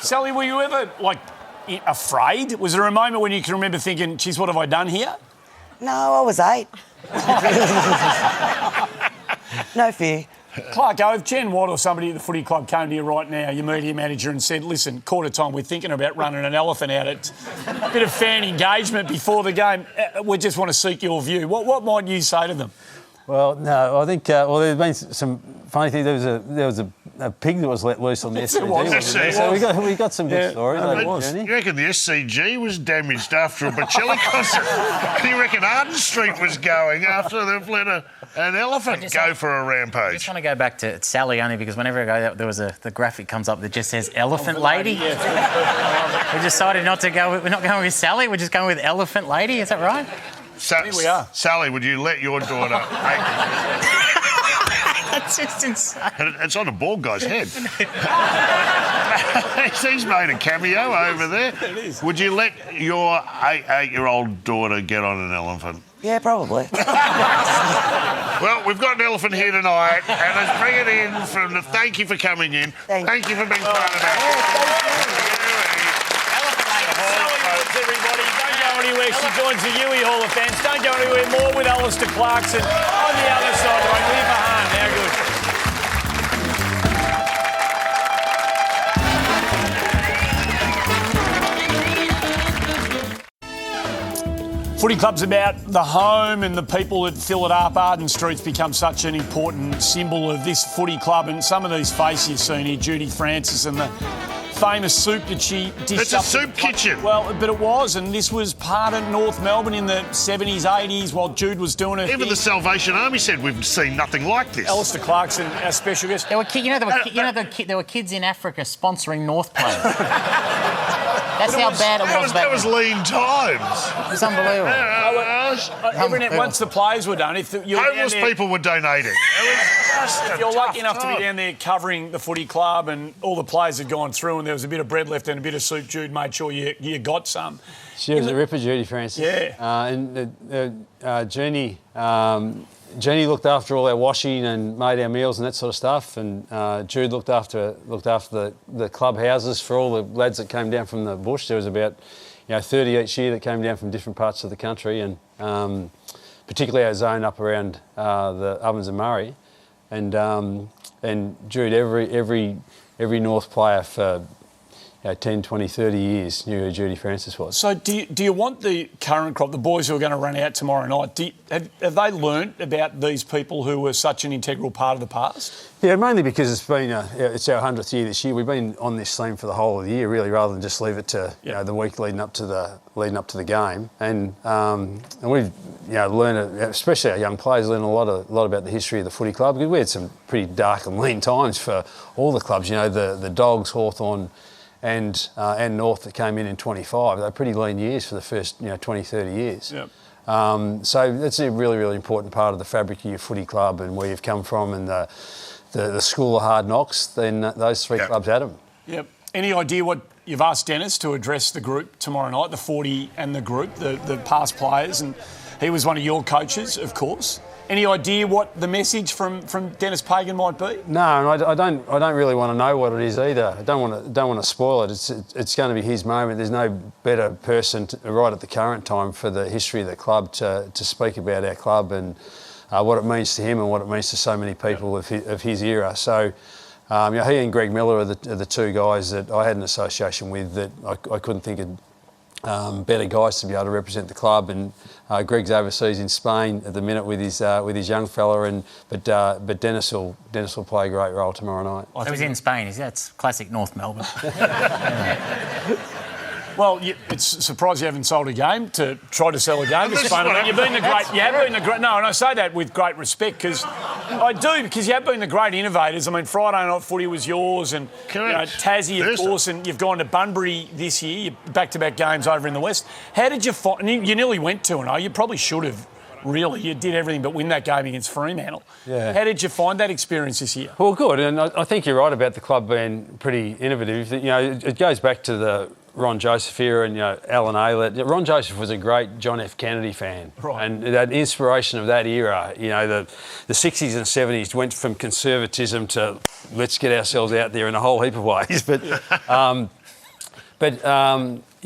Speaker 1: Sally, were you ever, afraid? Was there a moment when you can remember thinking, geez, what have I done here?
Speaker 14: No, I was 8. No fear.
Speaker 1: Clark, if Jen Watt or somebody at the footy club came to you right now, your media manager, and said, listen, quarter time, we're thinking about running an elephant out. It's a bit of fan engagement before the game. We just want to seek your view. What might you say to them?
Speaker 13: Well, no, I think there's been some funny things. There was a pig that was let loose on the SCG. wasn't there? So we got some good stories.
Speaker 2: You reckon the SCG was damaged after a Bocelli concert? You reckon Arden Street was going after they've let an elephant go for a
Speaker 3: I
Speaker 2: rampage?
Speaker 3: just want to go back to Sally only because whenever I go there was the graphic comes up that just says elephant lady. We decided not to go. We're not going with Sally. We're just going with elephant lady. Is that right?
Speaker 1: Here we are.
Speaker 2: Sally, would you let your daughter...
Speaker 3: That's just insane.
Speaker 2: It's on a bald guy's head. He's made a cameo over there.
Speaker 1: It is.
Speaker 2: Would you let your 8-year-old daughter get on an elephant?
Speaker 14: Yeah, probably.
Speaker 2: Well, we've got an elephant here tonight, and let's bring it in from the... Thank you for coming in. Thank you for being part of that.
Speaker 1: Everybody, don't go anywhere. She joins the Huey Hall of Fans. Don't go anywhere. More with Alistair Clarkson on the other side. Right, leave behind. Now good. Footy club's about the home and the people that fill it up. Arden Street's become such an important symbol of this footy club, and some of these faces you've seen here, Judy Francis and the famous soup that she dished
Speaker 2: It's a soup kitchen.
Speaker 1: Well, but it was, and this was part of North Melbourne in the 70s, 80s, while Jude was doing it.
Speaker 2: Even the Salvation Army said we've seen nothing like this.
Speaker 1: Alistair Clarkson, our special guest.
Speaker 3: There were kids in Africa sponsoring North players. That's how bad it was back
Speaker 2: That was lean times.
Speaker 3: It was unbelievable.
Speaker 1: Once the players were done, if you're
Speaker 2: homeless people were donating.
Speaker 1: If you're lucky enough to be down there covering the footy club and all the players had gone through and there was a bit of bread left and a bit of soup, Jude made sure you got some.
Speaker 13: She was a ripper, Judy Francis.
Speaker 1: Yeah.
Speaker 13: And Jeannie looked after all our washing and made our meals and that sort of stuff. And Jude looked after the club houses for all the lads that came down from the bush. There was about 30 each year that came down from different parts of the country, and particularly our zone up around the Ovens and Murray. And Jude, every North player for 10, 20, 30 years knew who Judy Francis was.
Speaker 1: So do you want the current crop, the boys who are going to run out tomorrow night, have they learnt about these people who were such an integral part of the past?
Speaker 13: Yeah, mainly because it's our 100th year this year. We've been on this theme for the whole of the year, really, rather than just leave it to the week leading up to the game. And we've learned, especially our young players, learned a lot about the history of the footy club, because we had some pretty dark and lean times for all the clubs. The Dogs, Hawthorn, and North that came in 25. They're pretty lean years for the first 20, 30 years.
Speaker 1: Yep.
Speaker 13: So that's a really, really important part of the fabric of your footy club and where you've come from, and the school of hard knocks. Then those three clubs had them.
Speaker 1: Yep. Any idea what you've asked Dennis to address the group tomorrow night, the 40 and the group, the past players, and he was one of your coaches, of course. Any idea what the message from Dennis Pagan might be?
Speaker 13: No, I don't really want to know what it is either. I don't want to spoil it. It's going to be his moment. There's no better person right at the current time for the history of the club to speak about our club and what it means to him and what it means to so many people of his era. So He and Greg Miller are the two guys that I had an association with that I couldn't think of better guys to be able to represent the club. And Greg's overseas in Spain at the minute with his young fella, but Dennis will play a great role tomorrow night.
Speaker 3: So he's in Spain. That's classic North Melbourne.
Speaker 1: Well, it's surprised you haven't sold a game to try to sell a game. It's funny. You've been the great. You have been the great. No, and I say that with great respect because you have been the great innovators. I mean, Friday night footy was yours, and Tassie, of course, and you've gone to Bunbury this year. Back-to-back games over in the West. How did you find? You nearly went 2-0. You probably should have. Really, you did everything but win that game against Fremantle.
Speaker 13: Yeah.
Speaker 1: How did you find that experience this year?
Speaker 13: Well, good, and I think you're right about the club being pretty innovative. It goes back to the Ron Joseph era and Alan Aylett. Ron Joseph was a great John F. Kennedy fan,
Speaker 1: right.
Speaker 13: And that inspiration of that era, the 60s and 70s went from conservatism to let's get ourselves out there in a whole heap of ways.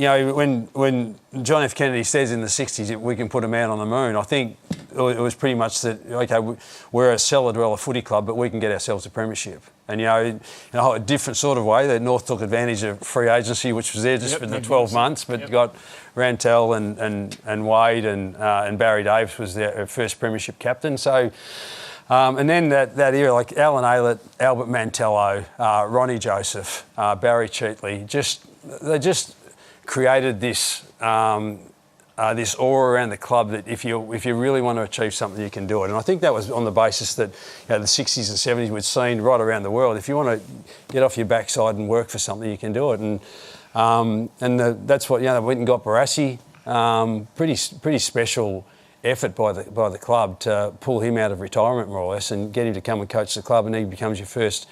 Speaker 13: When John F. Kennedy says in the 60s that we can put a man on the moon, I think it was pretty much that, okay, we're a cellar-dweller footy club, but we can get ourselves a premiership. And, in a different sort of way, the North took advantage of free agency, which was there just for the 12 months, but got Rantel and Wade and Barry Davis was their first premiership captain. So... and then that era, like Alan Aylett, Albert Mantello, Ronnie Joseph, Barry Cheatley, they just created this this aura around the club that if you really want to achieve something, you can do it. And I think that was on the basis that the 60s and 70s we'd seen right around the world. If you want to get off your backside and work for something, you can do it. And that's what they went and got Barassi. Pretty special effort by the club to pull him out of retirement more or less and get him to come and coach the club, and he becomes your first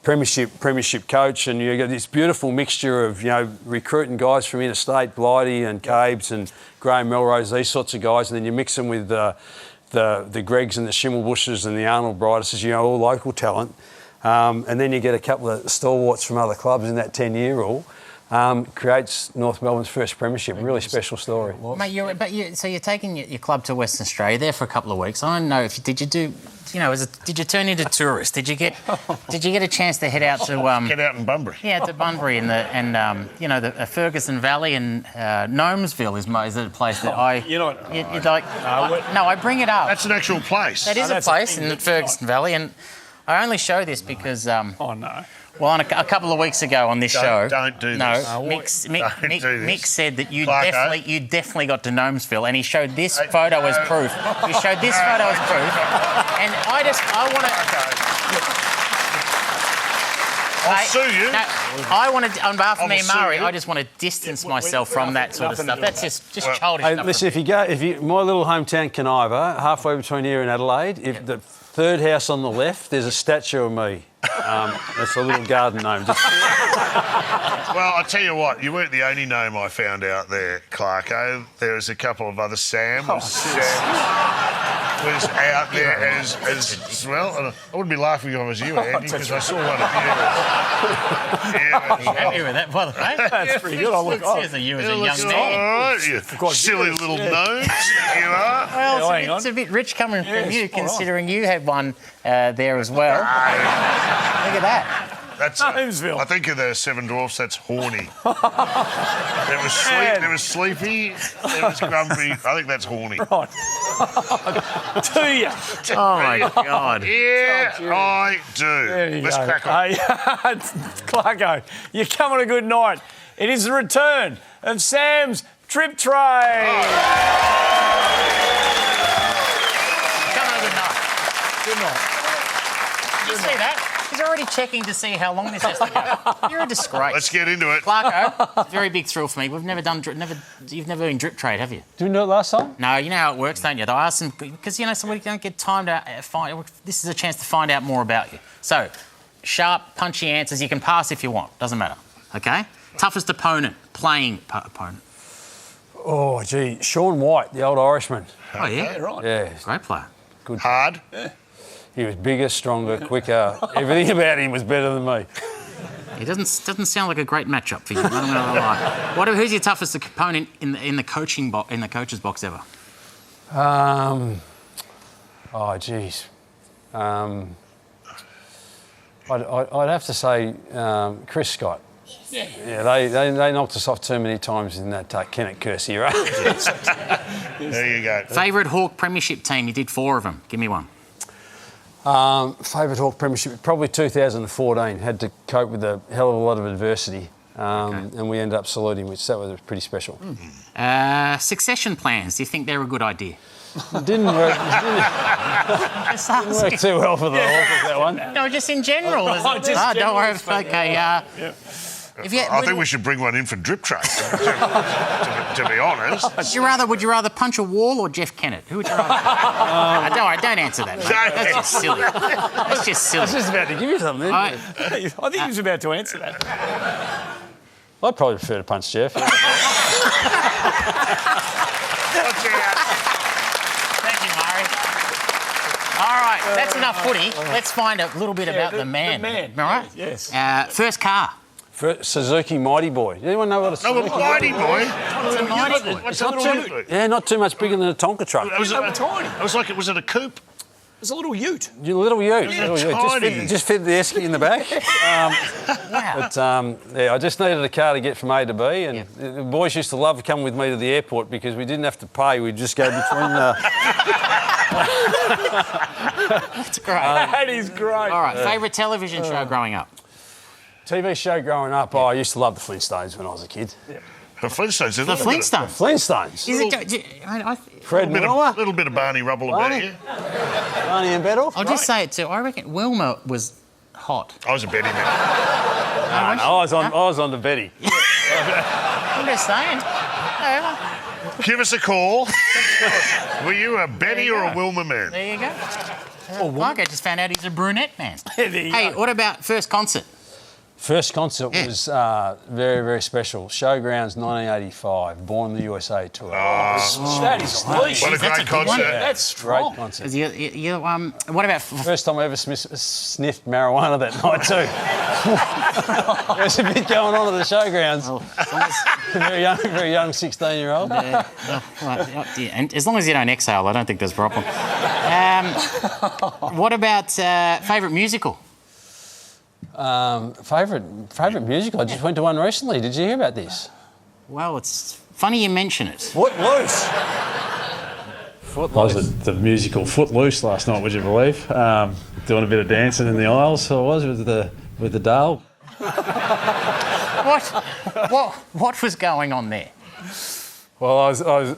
Speaker 13: premiership coach. And you get this beautiful mixture of recruiting guys from interstate, Blighty and Cabes and Graham Melrose, these sorts of guys, and then you mix them with the Gregs and the Schimmelbushes and the Arnold Brightuses, all local talent, and then you get a couple of stalwarts from other clubs in that 10-year rule. Creates North Melbourne's first premiership. Really special story.
Speaker 3: Mate, so you're taking your club to Western Australia there for a couple of weeks. I don't know if did you turn into tourists? Did you get a chance to head out to
Speaker 2: get out in Bunbury?
Speaker 3: Yeah, to Bunbury and the Ferguson Valley and Gnomesville is a place that I bring it up.
Speaker 2: That's an actual place.
Speaker 3: That is a place in the Ferguson Valley, and I only show this because well, a couple of weeks ago on this show...
Speaker 2: Don't do this.
Speaker 3: No, Mick said that you definitely got to Gnomesville, and he showed this photo as proof. He showed this photo as proof, and I want to...
Speaker 2: I'll sue you.
Speaker 3: No, I want to, on behalf of me and Murray, I just want to distance myself from that sort of stuff. That's just childish stuff.
Speaker 13: Listen, my little hometown, Caniva, halfway between here and Adelaide, if the third house on the left, there's a statue of me. It's a little garden gnome.
Speaker 2: Well, I'll tell you what, you weren't the only gnome I found out there, Clarko. There was a couple of other Sam. Was out there as well. And I wouldn't be laughing if I was you, Andy, because I saw one of you.
Speaker 3: Happy with that, by the way.
Speaker 1: That's pretty good. I look
Speaker 3: says that you as a young man.
Speaker 2: All right, you silly little gnomes. You are.
Speaker 3: Well, it's a bit rich coming from you, considering you had one there as well. Look at that.
Speaker 2: That's
Speaker 1: Gnomesville.
Speaker 2: I think of the Seven Dwarfs. That's horny. There was sleepy. There was grumpy. I think that's horny.
Speaker 1: Right. Do you?
Speaker 3: Oh my God.
Speaker 2: Yeah, I do. Let's crack on.
Speaker 1: Hey, Clarko, you come on a good night. It is the return of Sam's Trip Tray.
Speaker 3: Come on a good night.
Speaker 1: Good night.
Speaker 3: Did you see that? He's already checking to see how long this has to go. You're a disgrace.
Speaker 2: Let's get into it.
Speaker 3: Clarko, very big thrill for me. We've never done you've never been drip trade, have you?
Speaker 13: Did you know it last time?
Speaker 3: No, you know how it works, don't you? I asked him because so we don't get time to find. This is a chance to find out more about you. So, sharp, punchy answers. You can pass if you want. Doesn't matter. Okay. Toughest opponent, playing opponent.
Speaker 13: Oh, gee, Sean White, the old Irishman.
Speaker 3: Oh yeah, right.
Speaker 13: Yeah,
Speaker 3: great player.
Speaker 2: Good. Hard.
Speaker 13: Yeah. He was bigger, stronger, quicker. Everything about him was better than me.
Speaker 3: He doesn't sound like a great matchup for you. I'm not gonna lie. Who's your toughest opponent in the coach's box ever?
Speaker 13: Oh, geez. I'd have to say Chris Scott. Yeah, they knocked us off too many times in that Kennett Kersey era.
Speaker 2: There you go.
Speaker 3: Favourite Hawk Premiership team? You did 4 of them. Give me one.
Speaker 13: Favourite Hawk Premiership? Probably 2014. Had to cope with a hell of a lot of adversity. And we ended up saluting, which that was pretty special.
Speaker 3: Succession plans. Do you think they're a good idea?
Speaker 13: Didn't work too well for the Hawkers, that one.
Speaker 3: No, just in general. Don't worry. Okay.
Speaker 2: I think we should bring one in for Drip Track, to be honest.
Speaker 3: Would you rather punch a wall or Jeff Kennett? Who would you rather? Don't answer that, mate. That's just silly. That's just silly.
Speaker 13: I was just about to give you something.
Speaker 1: I think he was about to answer that.
Speaker 13: I'd probably prefer to punch Jeff.
Speaker 3: Thank you, Murray. All right, that's enough footy. Let's find a little bit about the man.
Speaker 1: The man.
Speaker 3: All right?
Speaker 1: Yes.
Speaker 3: First car.
Speaker 13: Suzuki Mighty Boy. Does anyone know what a Suzuki
Speaker 2: Mighty Boy?
Speaker 3: What's a Mighty Boy?
Speaker 2: What's a little ute?
Speaker 13: Yeah, not too much bigger than a Tonka truck.
Speaker 2: It was tiny. It was like, was it a coupe?
Speaker 1: It was a little ute.
Speaker 13: Little ute.
Speaker 2: Tiny.
Speaker 13: Just fit the esky in the back. But I just needed a car to get from A to B, and the boys used to love coming with me to the airport because we didn't have to pay. We'd just go between the.
Speaker 3: That's great.
Speaker 1: That is great.
Speaker 3: All right, favourite television show growing up?
Speaker 13: TV show growing up, I used to love the Flintstones when I was a kid.
Speaker 2: The Flintstones.
Speaker 3: The Flintstones?
Speaker 13: Flintstones.
Speaker 3: Is it?
Speaker 13: Fred Miller.
Speaker 2: A little bit of Barney Rubble about you.
Speaker 13: Barney and Bedell.
Speaker 3: I'll just say it too. I reckon Wilma was hot.
Speaker 2: I was a Betty man.
Speaker 13: I was on the Betty.
Speaker 3: I'm just saying.
Speaker 2: Give us a call. Were you a Betty or a Wilma man?
Speaker 3: There you go. Marco just found out he's a brunette man. Hey, what about first concert?
Speaker 13: First concert was very, very special. Showgrounds 1985, Born in the USA tour.
Speaker 1: That is sweet.
Speaker 2: What a great concert.
Speaker 1: That's strong.
Speaker 13: Great concert.
Speaker 3: What about...
Speaker 13: First time I ever sniffed marijuana that night too. There was a bit going on at the Showgrounds. Very young 16-year-old.
Speaker 3: And as long as you don't exhale, I don't think there's a problem. What about favourite musical?
Speaker 13: Favourite musical? I just went to one recently. Did you hear about this?
Speaker 3: Well, it's funny you mention it.
Speaker 13: Footloose.
Speaker 15: I was at the musical Footloose last night, would you believe? Doing a bit of dancing in the aisles. So I was with the Dale.
Speaker 3: What was going on there?
Speaker 13: Well, I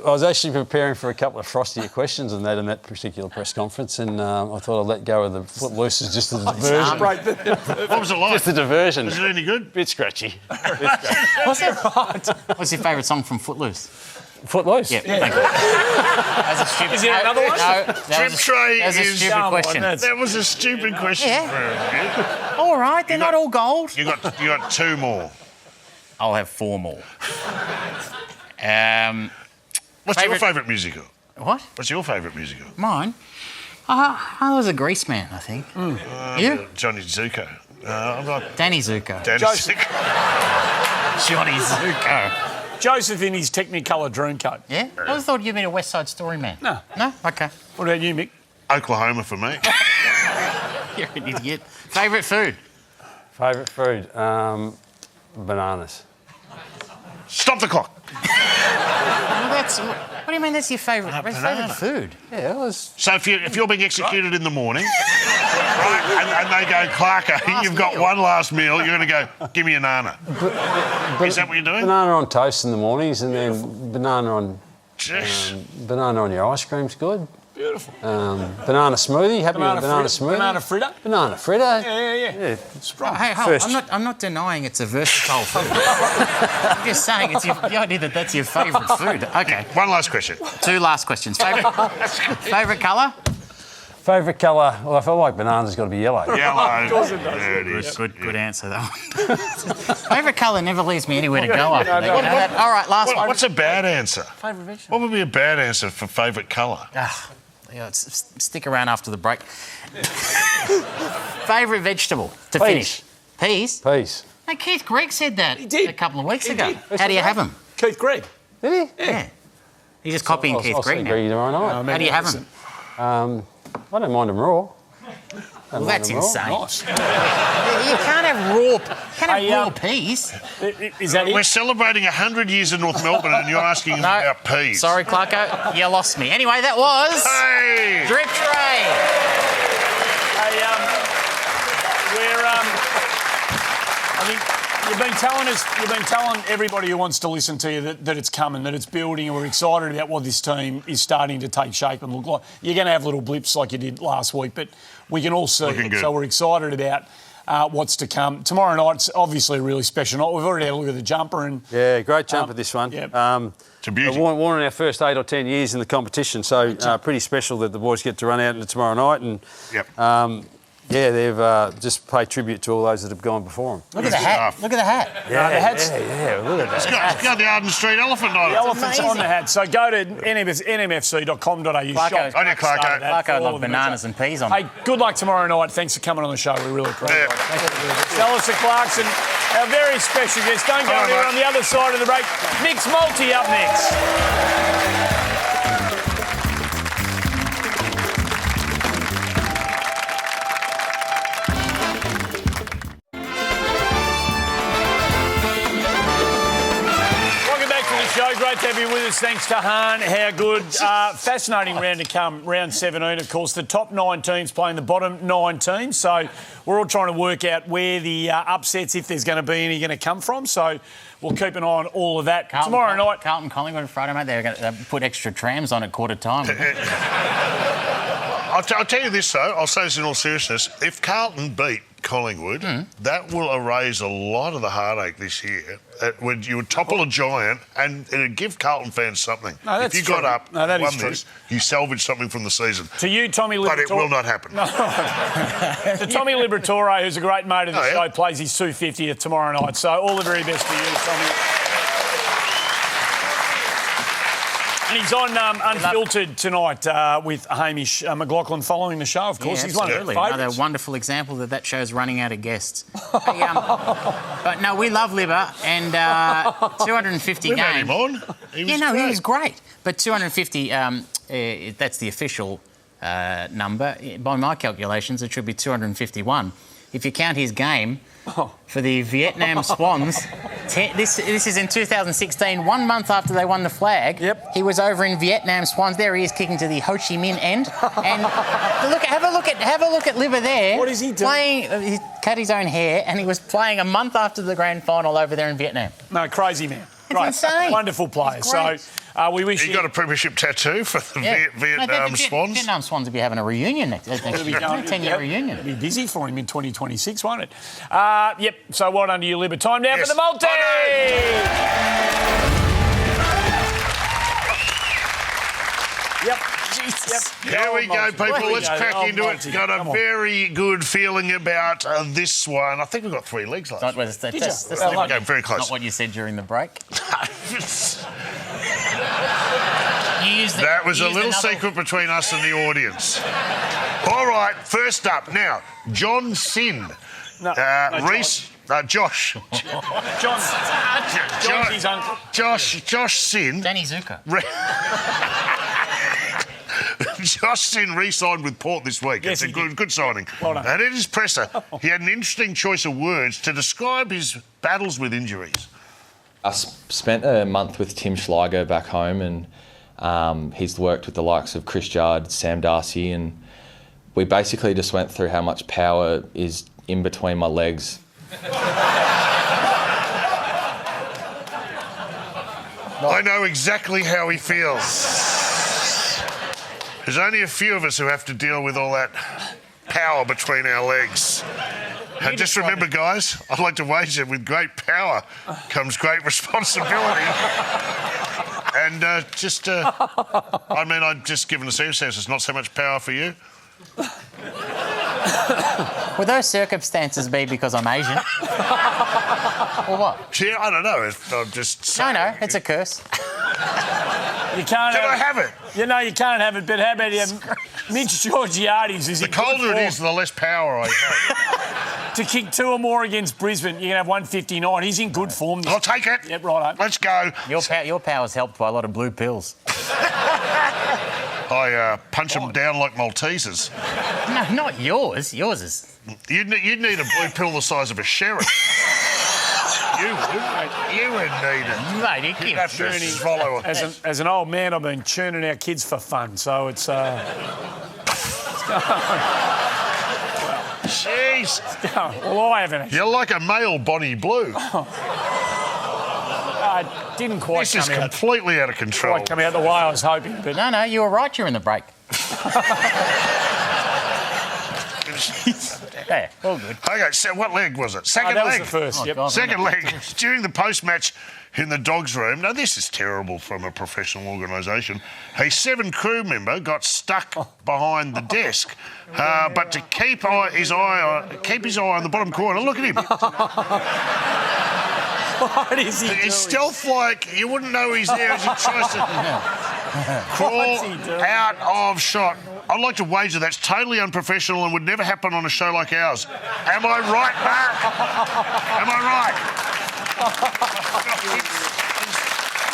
Speaker 13: was actually preparing for a couple of frostier questions and that in that particular press conference, and I thought I'd let go of the Footloose as just a diversion.
Speaker 2: What was it like?
Speaker 13: Just a diversion.
Speaker 2: Was it any good?
Speaker 13: Bit scratchy.
Speaker 3: What's your favourite song from Footloose?
Speaker 13: Footloose?
Speaker 3: Yeah, thank you.
Speaker 1: Is there another one?
Speaker 3: No,
Speaker 2: Trip Tray
Speaker 3: that was a
Speaker 2: is...
Speaker 3: stupid question.
Speaker 2: That was a stupid question.
Speaker 3: Yeah. All right, they're not all gold.
Speaker 2: You got 2 more.
Speaker 3: I'll have 4 more.
Speaker 2: What's your favourite musical?
Speaker 3: What?
Speaker 2: What's your favourite musical?
Speaker 3: Mine? I was a Grease man, I think. You?
Speaker 2: Johnny Zuko. I'm not...
Speaker 3: Danny Zuko.
Speaker 2: Danny Zuko.
Speaker 3: Johnny Zuko.
Speaker 1: Joseph in his Technicolor Dreamcoat.
Speaker 3: Yeah? I always thought you'd been a West Side Story man. No? Okay.
Speaker 1: What about you, Mick?
Speaker 2: Oklahoma for me.
Speaker 3: You're an idiot. Favourite food?
Speaker 13: Favourite food? Bananas.
Speaker 2: Stop the clock.
Speaker 3: What do you mean that's your favourite food?
Speaker 13: Yeah, it was...
Speaker 2: So if you're being executed in the morning, right, and they go, Clarko, you've got one last meal, you're going to go, give me a nana. Is that what you're doing?
Speaker 13: Banana on toast in the mornings, and then banana on your ice cream's good.
Speaker 1: Beautiful.
Speaker 13: Banana smoothie. Happy with banana smoothie.
Speaker 1: Banana fritter.
Speaker 13: Banana fritter.
Speaker 1: Yeah.
Speaker 3: Strong. Hey, I'm not denying it's a versatile food. I'm just saying it's the idea that that's your favourite food. Okay.
Speaker 2: One last question.
Speaker 3: 2 last questions. Favourite colour?
Speaker 13: Favourite colour? Well, I feel like banana's got to be yellow.
Speaker 2: Yellow. There it is.
Speaker 3: Good answer, though. Favourite colour never leaves me anywhere to go after that. You know that? All right, last one.
Speaker 2: What's a bad answer?
Speaker 3: Favourite vegetable?
Speaker 2: What would be a bad answer for favourite colour?
Speaker 3: Stick around after the break. Favourite vegetable to finish? Peas?
Speaker 13: Peas.
Speaker 3: No, Keith Gregg said that
Speaker 1: He did.
Speaker 3: a couple of weeks
Speaker 1: He
Speaker 3: ago.
Speaker 1: did.
Speaker 3: How do you have them?
Speaker 1: Keith Gregg.
Speaker 13: Did he?
Speaker 3: Yeah. He's just copying Keith
Speaker 13: I'll
Speaker 3: Gregg
Speaker 13: see
Speaker 3: now.
Speaker 13: Greggy tomorrow night.
Speaker 3: How do you have them?
Speaker 13: I don't mind them raw.
Speaker 3: Well, that's insane.
Speaker 1: Nice.
Speaker 3: You can't have raw peas.
Speaker 1: Is that
Speaker 2: We're
Speaker 1: it?
Speaker 2: celebrating 100 years in North Melbourne and you're asking us about peas.
Speaker 3: Sorry, Clarko, you lost me. Anyway, that was Drip Tray.
Speaker 1: Hey, I think you've been telling everybody who wants to listen to you that it's coming, that it's building, and we're excited about what this team is starting to take shape and look like. You're going to have little blips like you did last week, but we can all see it. So we're excited about what's to come. Tomorrow night's obviously a really special night. We've already had a look at the jumper. And
Speaker 13: yeah, great jumper, this one.
Speaker 1: Yeah.
Speaker 2: It's a beauty.
Speaker 13: Worn in our first 8 or 10 years in the competition, so pretty special that the boys get to run out into tomorrow night. And they've just paid tribute to all those that have gone before them.
Speaker 3: Look at the hat. Look at the hat.
Speaker 13: Yeah,
Speaker 1: the hat's...
Speaker 13: Look at that.
Speaker 2: It's got the Arden Street elephant on it.
Speaker 1: The elephant's on the hat. So go to nmfc.com.au.
Speaker 3: Clarko knocked bananas and peas on.
Speaker 1: Hey, good luck tomorrow night. Thanks for coming on the show. We really appreciate it. Alistair Clarkson, our very special guest. Don't go anywhere on the other side of the break. Mixed Multi up next. Show. Great to have you with us. Thanks to Hahn. How good. Fascinating round to come. Round 17, of course. The top 9 teams playing the bottom 9 teams. So we're all trying to work out where the upsets, if there's going to be any, going to come from. So we'll keep an eye on all of that. Tomorrow night.
Speaker 3: Carlton, Collingwood, Friday night, they're going to put extra trams on at quarter time.
Speaker 2: I'll tell you this, though. I'll say this in all seriousness. If Carlton beat Collingwood, that will erase a lot of the heartache this year. You would topple a giant and it'd give Carlton fans something.
Speaker 1: No, that's
Speaker 2: if you got up and won
Speaker 1: true.
Speaker 2: this, you salvaged something from the season.
Speaker 1: To you, Tommy Liberatore...
Speaker 2: But it will not happen.
Speaker 1: No. To Tommy Liberatore, who's a great mate of the show, plays his 250th tomorrow night. So all the very best for you, Tommy. And he's on Unfiltered tonight with Hamish McLaughlin following the show, of course.
Speaker 3: Yeah,
Speaker 1: he's one of
Speaker 3: absolutely.
Speaker 1: our favourites.
Speaker 3: Another wonderful example that show's running out of guests. Hey, but no, we love Libba, and 250
Speaker 2: We've
Speaker 3: games.
Speaker 2: had him on. He was
Speaker 3: great. But 250, that's the official number. By my calculations, it should be 251. If you count his game for the Vietnam Swans, this is in 2016, 1 month after they won the flag.
Speaker 1: Yep.
Speaker 3: He was over in Vietnam Swans. There he is, kicking to the Ho Chi Minh end. And have a look at Libba there.
Speaker 1: What is he doing?
Speaker 3: He cut his own hair, and he was playing a month after the grand final over there in Vietnam.
Speaker 1: No, crazy man.
Speaker 3: It's insane.
Speaker 1: Wonderful player. So we wish
Speaker 2: you got a premiership tattoo for the Vietnam Swans.
Speaker 3: Vietnam Swans will be having a reunion next year. 10-year reunion.
Speaker 1: It'll be busy for him in 2026, won't it? Yep. So well done to you, Libba. Time now for the multi. Yep.
Speaker 2: Here we go, people. Let's crack into it. Got a very good feeling about this one. I think we've got 3 legs last.
Speaker 3: That's
Speaker 2: okay, very close.
Speaker 3: Not what you said during the break.
Speaker 2: That was a little secret between us and the audience. All right, first up now, John Sin. Josh.
Speaker 1: John's his uncle.
Speaker 2: Josh Sin.
Speaker 3: Danny Zucker.
Speaker 2: Josh Sin re-signed with Port this week.
Speaker 1: Yes,
Speaker 2: it's a good signing.
Speaker 1: Well done.
Speaker 2: And in his presser, he had an interesting choice of words to describe his battles with injuries.
Speaker 16: I spent a month with Tim Schleicher back home, and he's worked with the likes of Chris Judd, Sam Darcy, and we basically just went through how much power is in between my legs.
Speaker 2: I know exactly how he feels. There's only a few of us who have to deal with all that power between our legs. And just remember, guys, I'd like to wager with great power comes great responsibility. And I've just given the circumstances, not so much power for you.
Speaker 3: Would those circumstances be because I'm Asian? Or what?
Speaker 2: Yeah, I don't know. I'm just saying.
Speaker 3: No, it's a curse.
Speaker 1: You can't.
Speaker 2: Can I have it?
Speaker 1: You know you can't have it. But how about Mitch Georgiades? Is
Speaker 2: the colder it is, the less power I have.
Speaker 1: To kick 2 or more against Brisbane, you can have 159. He's in good form.
Speaker 2: I'll take it.
Speaker 1: Yep, right.
Speaker 2: Let's go.
Speaker 3: Your power's helped by a lot of blue pills.
Speaker 2: I punch them down like Maltesers.
Speaker 3: No, not yours. Yours is...
Speaker 2: You'd need a blue pill the size of a sheriff. You would. You would need it.
Speaker 3: Mate, you
Speaker 2: You'd have to swallow it.
Speaker 1: As an old man, I've been churning our kids for fun, so it's...
Speaker 2: Jeez.
Speaker 1: Well, I haven't actually.
Speaker 2: You're like a male Bonnie Blue.
Speaker 1: I didn't quite
Speaker 2: This is completely out of control.
Speaker 1: Quite come out the way I was hoping, but...
Speaker 3: No, you were right during the break. Yeah, all good.
Speaker 2: Okay, so what leg was it? Second
Speaker 1: that
Speaker 2: leg.
Speaker 1: was the first, yep.
Speaker 3: God,
Speaker 2: Second leg. During the post-match in the Dogs room, now this is terrible from a professional organisation, a 7 crew member got stuck behind the desk, but to keep his eye on the bottom corner, look at him.
Speaker 1: What is he doing?
Speaker 2: He's stealth like you wouldn't know he's there as he tries to crawl out of shot. I'd like to wager that's totally unprofessional and would never happen on a show like ours. Am I right, Mark? Am I right?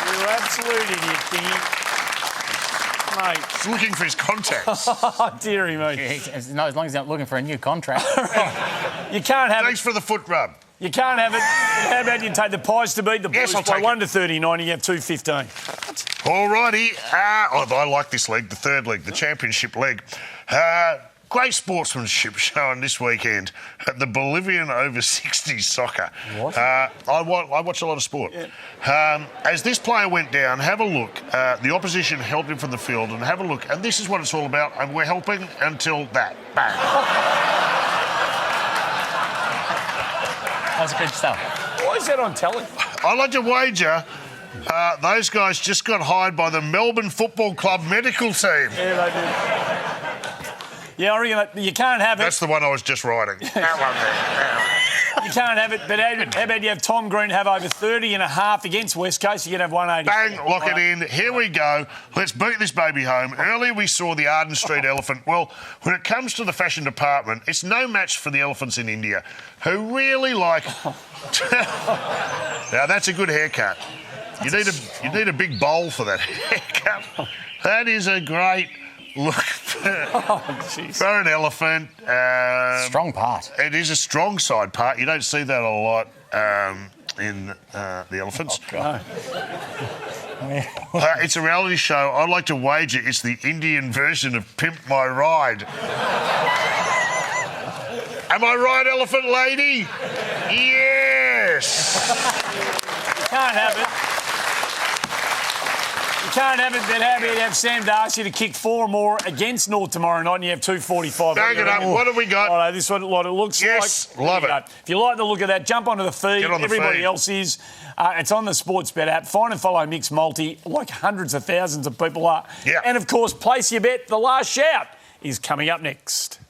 Speaker 1: You're absolute idiot, Kingy. Mate.
Speaker 2: He's looking for his contacts.
Speaker 1: Dearie me.
Speaker 3: No, as long as he's not looking for a new contract.
Speaker 1: You can't have
Speaker 2: Thanks for the foot rub.
Speaker 1: You can't have it. How about you take the Pies to beat the Blues?
Speaker 2: Yes, I'll take
Speaker 1: 1 to 39, you have 2-15.
Speaker 2: Alrighty. I like this leg, the third leg, the championship leg. Great sportsmanship showing this weekend at the Bolivian over 60s soccer.
Speaker 1: What?
Speaker 2: I watch a lot of sport. Yeah. As this player went down, have a look. The opposition held him from the field and have a look. And this is what it's all about. And we're helping until that. Bang.
Speaker 3: That was good stuff.
Speaker 1: Why is that on telly?
Speaker 2: I'd like to wager those guys just got hired by the Melbourne Football Club medical team.
Speaker 1: Yeah, they did. Yeah, I reckon you can't have it.
Speaker 2: That's the one I was just writing. That one there.
Speaker 1: You can't have it, but how about you have Tom Green have over 30 and a half against West Coast, you can have 180.
Speaker 2: Bang, lock it in. Here we go. Let's beat this baby home. Earlier we saw the Arden Street elephant. Well, when it comes to the fashion department, it's no match for the elephants in India, who really like... Now, that's a good haircut. You need a big bowl for that haircut. That is a great... look for an elephant.
Speaker 3: Strong part.
Speaker 2: It is a strong side part. You don't see that a lot in the elephants.
Speaker 3: Oh,
Speaker 2: It's a reality show. I'd like to wager it's the Indian version of Pimp My Ride. Am I right, elephant lady? Yes.
Speaker 1: You can't have it. You can't have it, but how about you have Sam Darcy to kick 4 more against North tomorrow night and you have 2:45.
Speaker 2: Bang it up. What have we got?
Speaker 1: Oh, this is what it looks like.
Speaker 2: Yes, love it.
Speaker 1: If you like the look of that, jump onto the feed.
Speaker 2: Get on the
Speaker 1: Everybody
Speaker 2: feed.
Speaker 1: else is. It's on the Sportsbet app. Find and follow Mixed Multi, like hundreds of thousands of people are.
Speaker 2: Yeah.
Speaker 1: And, of course, place your bet. The last shout is coming up next.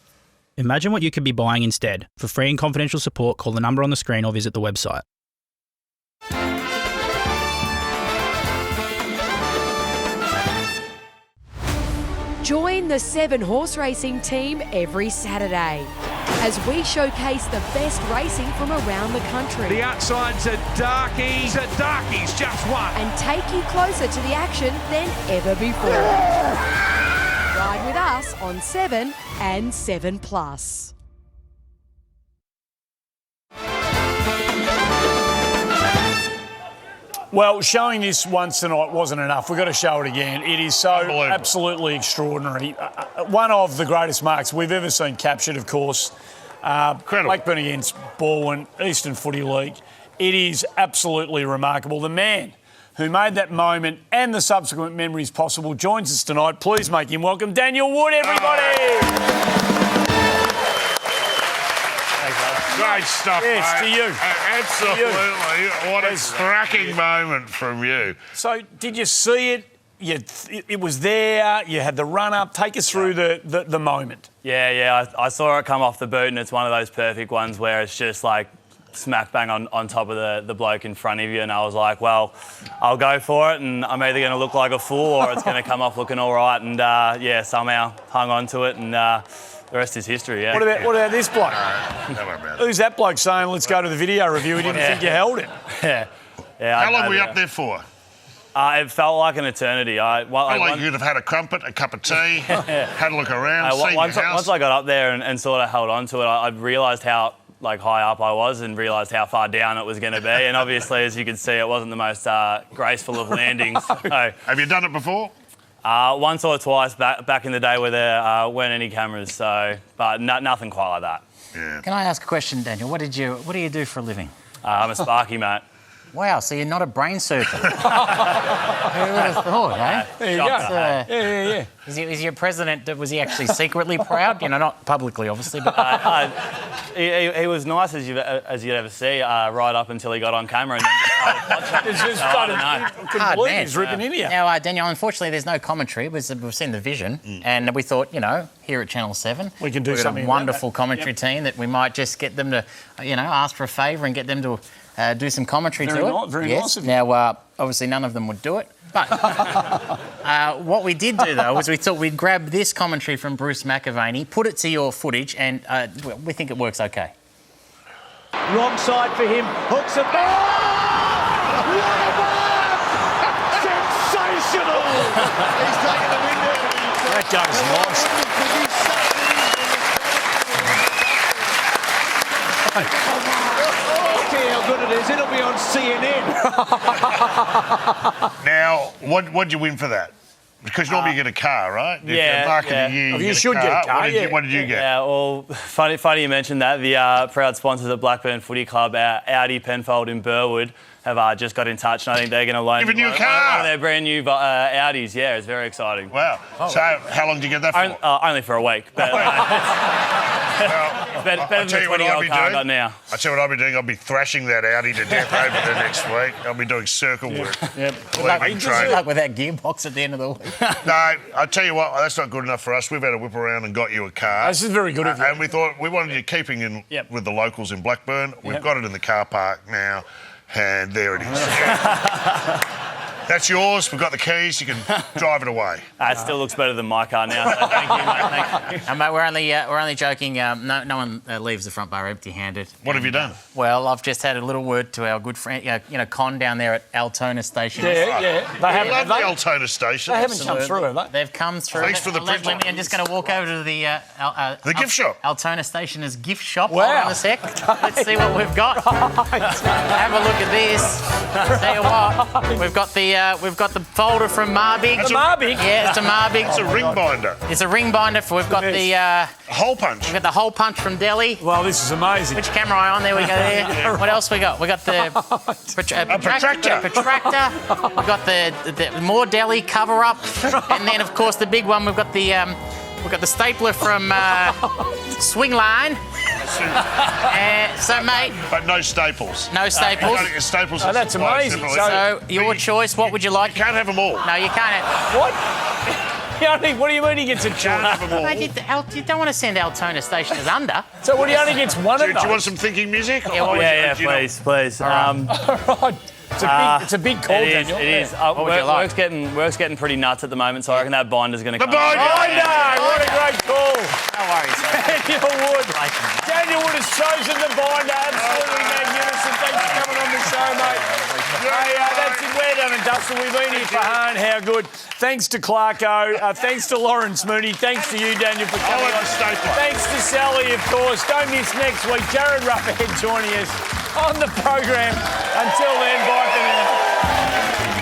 Speaker 17: Imagine what you could be buying instead. For free and confidential support, call the number on the screen or visit the website.
Speaker 18: Join the 7 Horse Racing team every Saturday as we showcase the best racing from around the country.
Speaker 9: The outside's a Darkies. Darkies just won.
Speaker 18: And take you closer to the action than ever before. Ride with us on 7 and 7 Plus.
Speaker 1: Well, showing this once tonight wasn't enough. We've got to show it again. It is so absolutely extraordinary. One of the greatest marks we've ever seen captured, of course. Blackburn against Baldwin, Eastern Footy League. It is absolutely remarkable. The man who made that moment and the subsequent memories possible joins us tonight. Please make him welcome Daniel Wood, everybody!
Speaker 2: Great stuff,
Speaker 1: yes,
Speaker 2: mate.
Speaker 1: to you.
Speaker 2: Absolutely. What a cracking moment from you.
Speaker 1: So, did you see it? It was there. You had the run-up. Take us through the moment.
Speaker 19: Yeah. I saw it come off the boot, and it's one of those perfect ones where it's just like smack bang on top of the bloke in front of you. And I was like, well, I'll go for it, and I'm either going to look like a fool or it's going to come off looking all right. And, somehow hung on to it, and the rest is history, yeah.
Speaker 1: What about this bloke? Who's that bloke saying, let's go to the video review? He didn't think you held him.
Speaker 19: Yeah.
Speaker 2: How long were we up there for?
Speaker 19: It felt like an eternity.
Speaker 2: Like you'd have had a crumpet, a cup of tea, had a look around, seen your house.
Speaker 19: Once I got up there and sort of held on to it, I realised how high up I was and realised how far down it was going to be. And obviously, as you can see, it wasn't the most graceful of landings. So,
Speaker 2: have you done it before?
Speaker 19: Once or twice back in the day where there weren't any cameras. But nothing quite like that.
Speaker 2: Yeah.
Speaker 3: Can I ask a question, Daniel? What do you do for a living?
Speaker 19: I'm a sparky, mate.
Speaker 3: Wow, so you're not a brain surgeon. Who would have thought, eh?
Speaker 1: There you go. Yeah.
Speaker 3: Is your president, was he actually secretly proud? Not publicly, obviously, but...
Speaker 19: He was nice as you'd ever see, right up until he got on camera and then just started
Speaker 1: believe he's ripping into you.
Speaker 3: Now, Daniel, unfortunately, there's no commentary. We've seen the vision, and we thought, here at Channel 7,
Speaker 1: we can do
Speaker 3: we've got
Speaker 1: something
Speaker 3: a wonderful commentary team that we might just get them to, ask for a favour and get them to do some commentary to it.
Speaker 1: Very nice of you.
Speaker 3: Now, obviously, none of them would do it. But what we did do, though, was we thought we'd grab this commentary from Bruce McAvaney, put it to your footage, and we think it works okay.
Speaker 20: Wrong side for him. Hooks it back. What a mark! Sensational! He's taken the wind out of himself.
Speaker 1: That goes nice.
Speaker 20: See how good it is. It'll be on CNN.
Speaker 2: Now, what'd you win for that? Because normally you get a car, right? If you're marketing you
Speaker 1: should get a car.
Speaker 2: What did you get?
Speaker 19: Yeah, well, funny you mentioned that. The proud sponsors of Blackburn Footy Club, Audi Penfold in Burwood, have just got in touch, and I think they're going to loan
Speaker 2: Give a new
Speaker 19: one
Speaker 2: car.
Speaker 19: of their brand new Audis. Yeah, it's very exciting.
Speaker 2: Wow. So how long did you get that for?
Speaker 19: Only for a week. But, better than the 20-year-old car I got now.
Speaker 2: I tell you what I'll be doing. I'll be thrashing that Audi to death over the next week. I'll be doing circle work.
Speaker 3: Good luck with that gearbox at the end of the week.
Speaker 2: No, I tell you what, that's not good enough for us. We've had a whip around and got you a car.
Speaker 1: This is very good of you.
Speaker 2: And we thought we wanted you keeping in with the locals in Blackburn. We've got it in the car park now, and there it is. That's yours. We've got the keys. You can drive it away.
Speaker 19: It still looks better than my car now. So thank you, mate. Thank you.
Speaker 3: Mate, we're only joking. No one leaves the front bar empty-handed.
Speaker 2: What have you done?
Speaker 3: Well, I've just had a little word to our good friend, Con down there at Altona Station.
Speaker 1: Yeah.
Speaker 2: They love the Altona Station.
Speaker 1: They haven't come through, have they?
Speaker 3: They've come through.
Speaker 2: Thanks for the print.
Speaker 3: I'm just going to walk over to the
Speaker 2: gift shop.
Speaker 3: Altona Stationer's gift shop.
Speaker 1: Wow.
Speaker 3: Hold on a sec. Let's see what we've got. Have a look at this. Tell you what, we've got the folder from Marbig.
Speaker 1: It's a Marbig?
Speaker 3: Yeah, it's a Marbig.
Speaker 2: It's a ring binder.
Speaker 3: It's a ring binder. We've got the
Speaker 2: hole punch.
Speaker 3: We've got the hole punch from Delhi.
Speaker 1: Well, this is amazing.
Speaker 3: Which camera are on? There we go. There. What else we got? We got the protractor. We've got the more Delhi cover up, and then of course the big one. We've got the stapler from Swingline. So, mate.
Speaker 2: But no staples.
Speaker 3: No staples.
Speaker 2: Staples.
Speaker 1: Oh, that's amazing.
Speaker 3: So, your choice. What would you like?
Speaker 2: You can't have them all.
Speaker 3: No, you can't have.
Speaker 1: What? What do you mean he gets a choice?
Speaker 3: Mate, you don't want to send Altona Stationers under.
Speaker 1: So, he only gets one of those?
Speaker 2: Do you want some thinking music?
Speaker 19: Yeah, please.
Speaker 1: All right. It's a big call, Daniel.
Speaker 19: It is. Work's getting pretty nuts at the moment, so I reckon that binder's going to come.
Speaker 2: The binder!
Speaker 1: What a great call.
Speaker 3: No worries.
Speaker 1: Daniel Wood has chosen the binder. Absolutely magnificent. Thanks for coming on the show, mate. That's it. We're done and dusted. We've been here for Hane. How good. Thanks to Clarko. Thanks to Lawrence Mooney. Thanks to you, Daniel, for coming on. Thanks to Sally, of course. Don't miss next week. Jared Rufferhead joining us on the program. Until then, bye for now.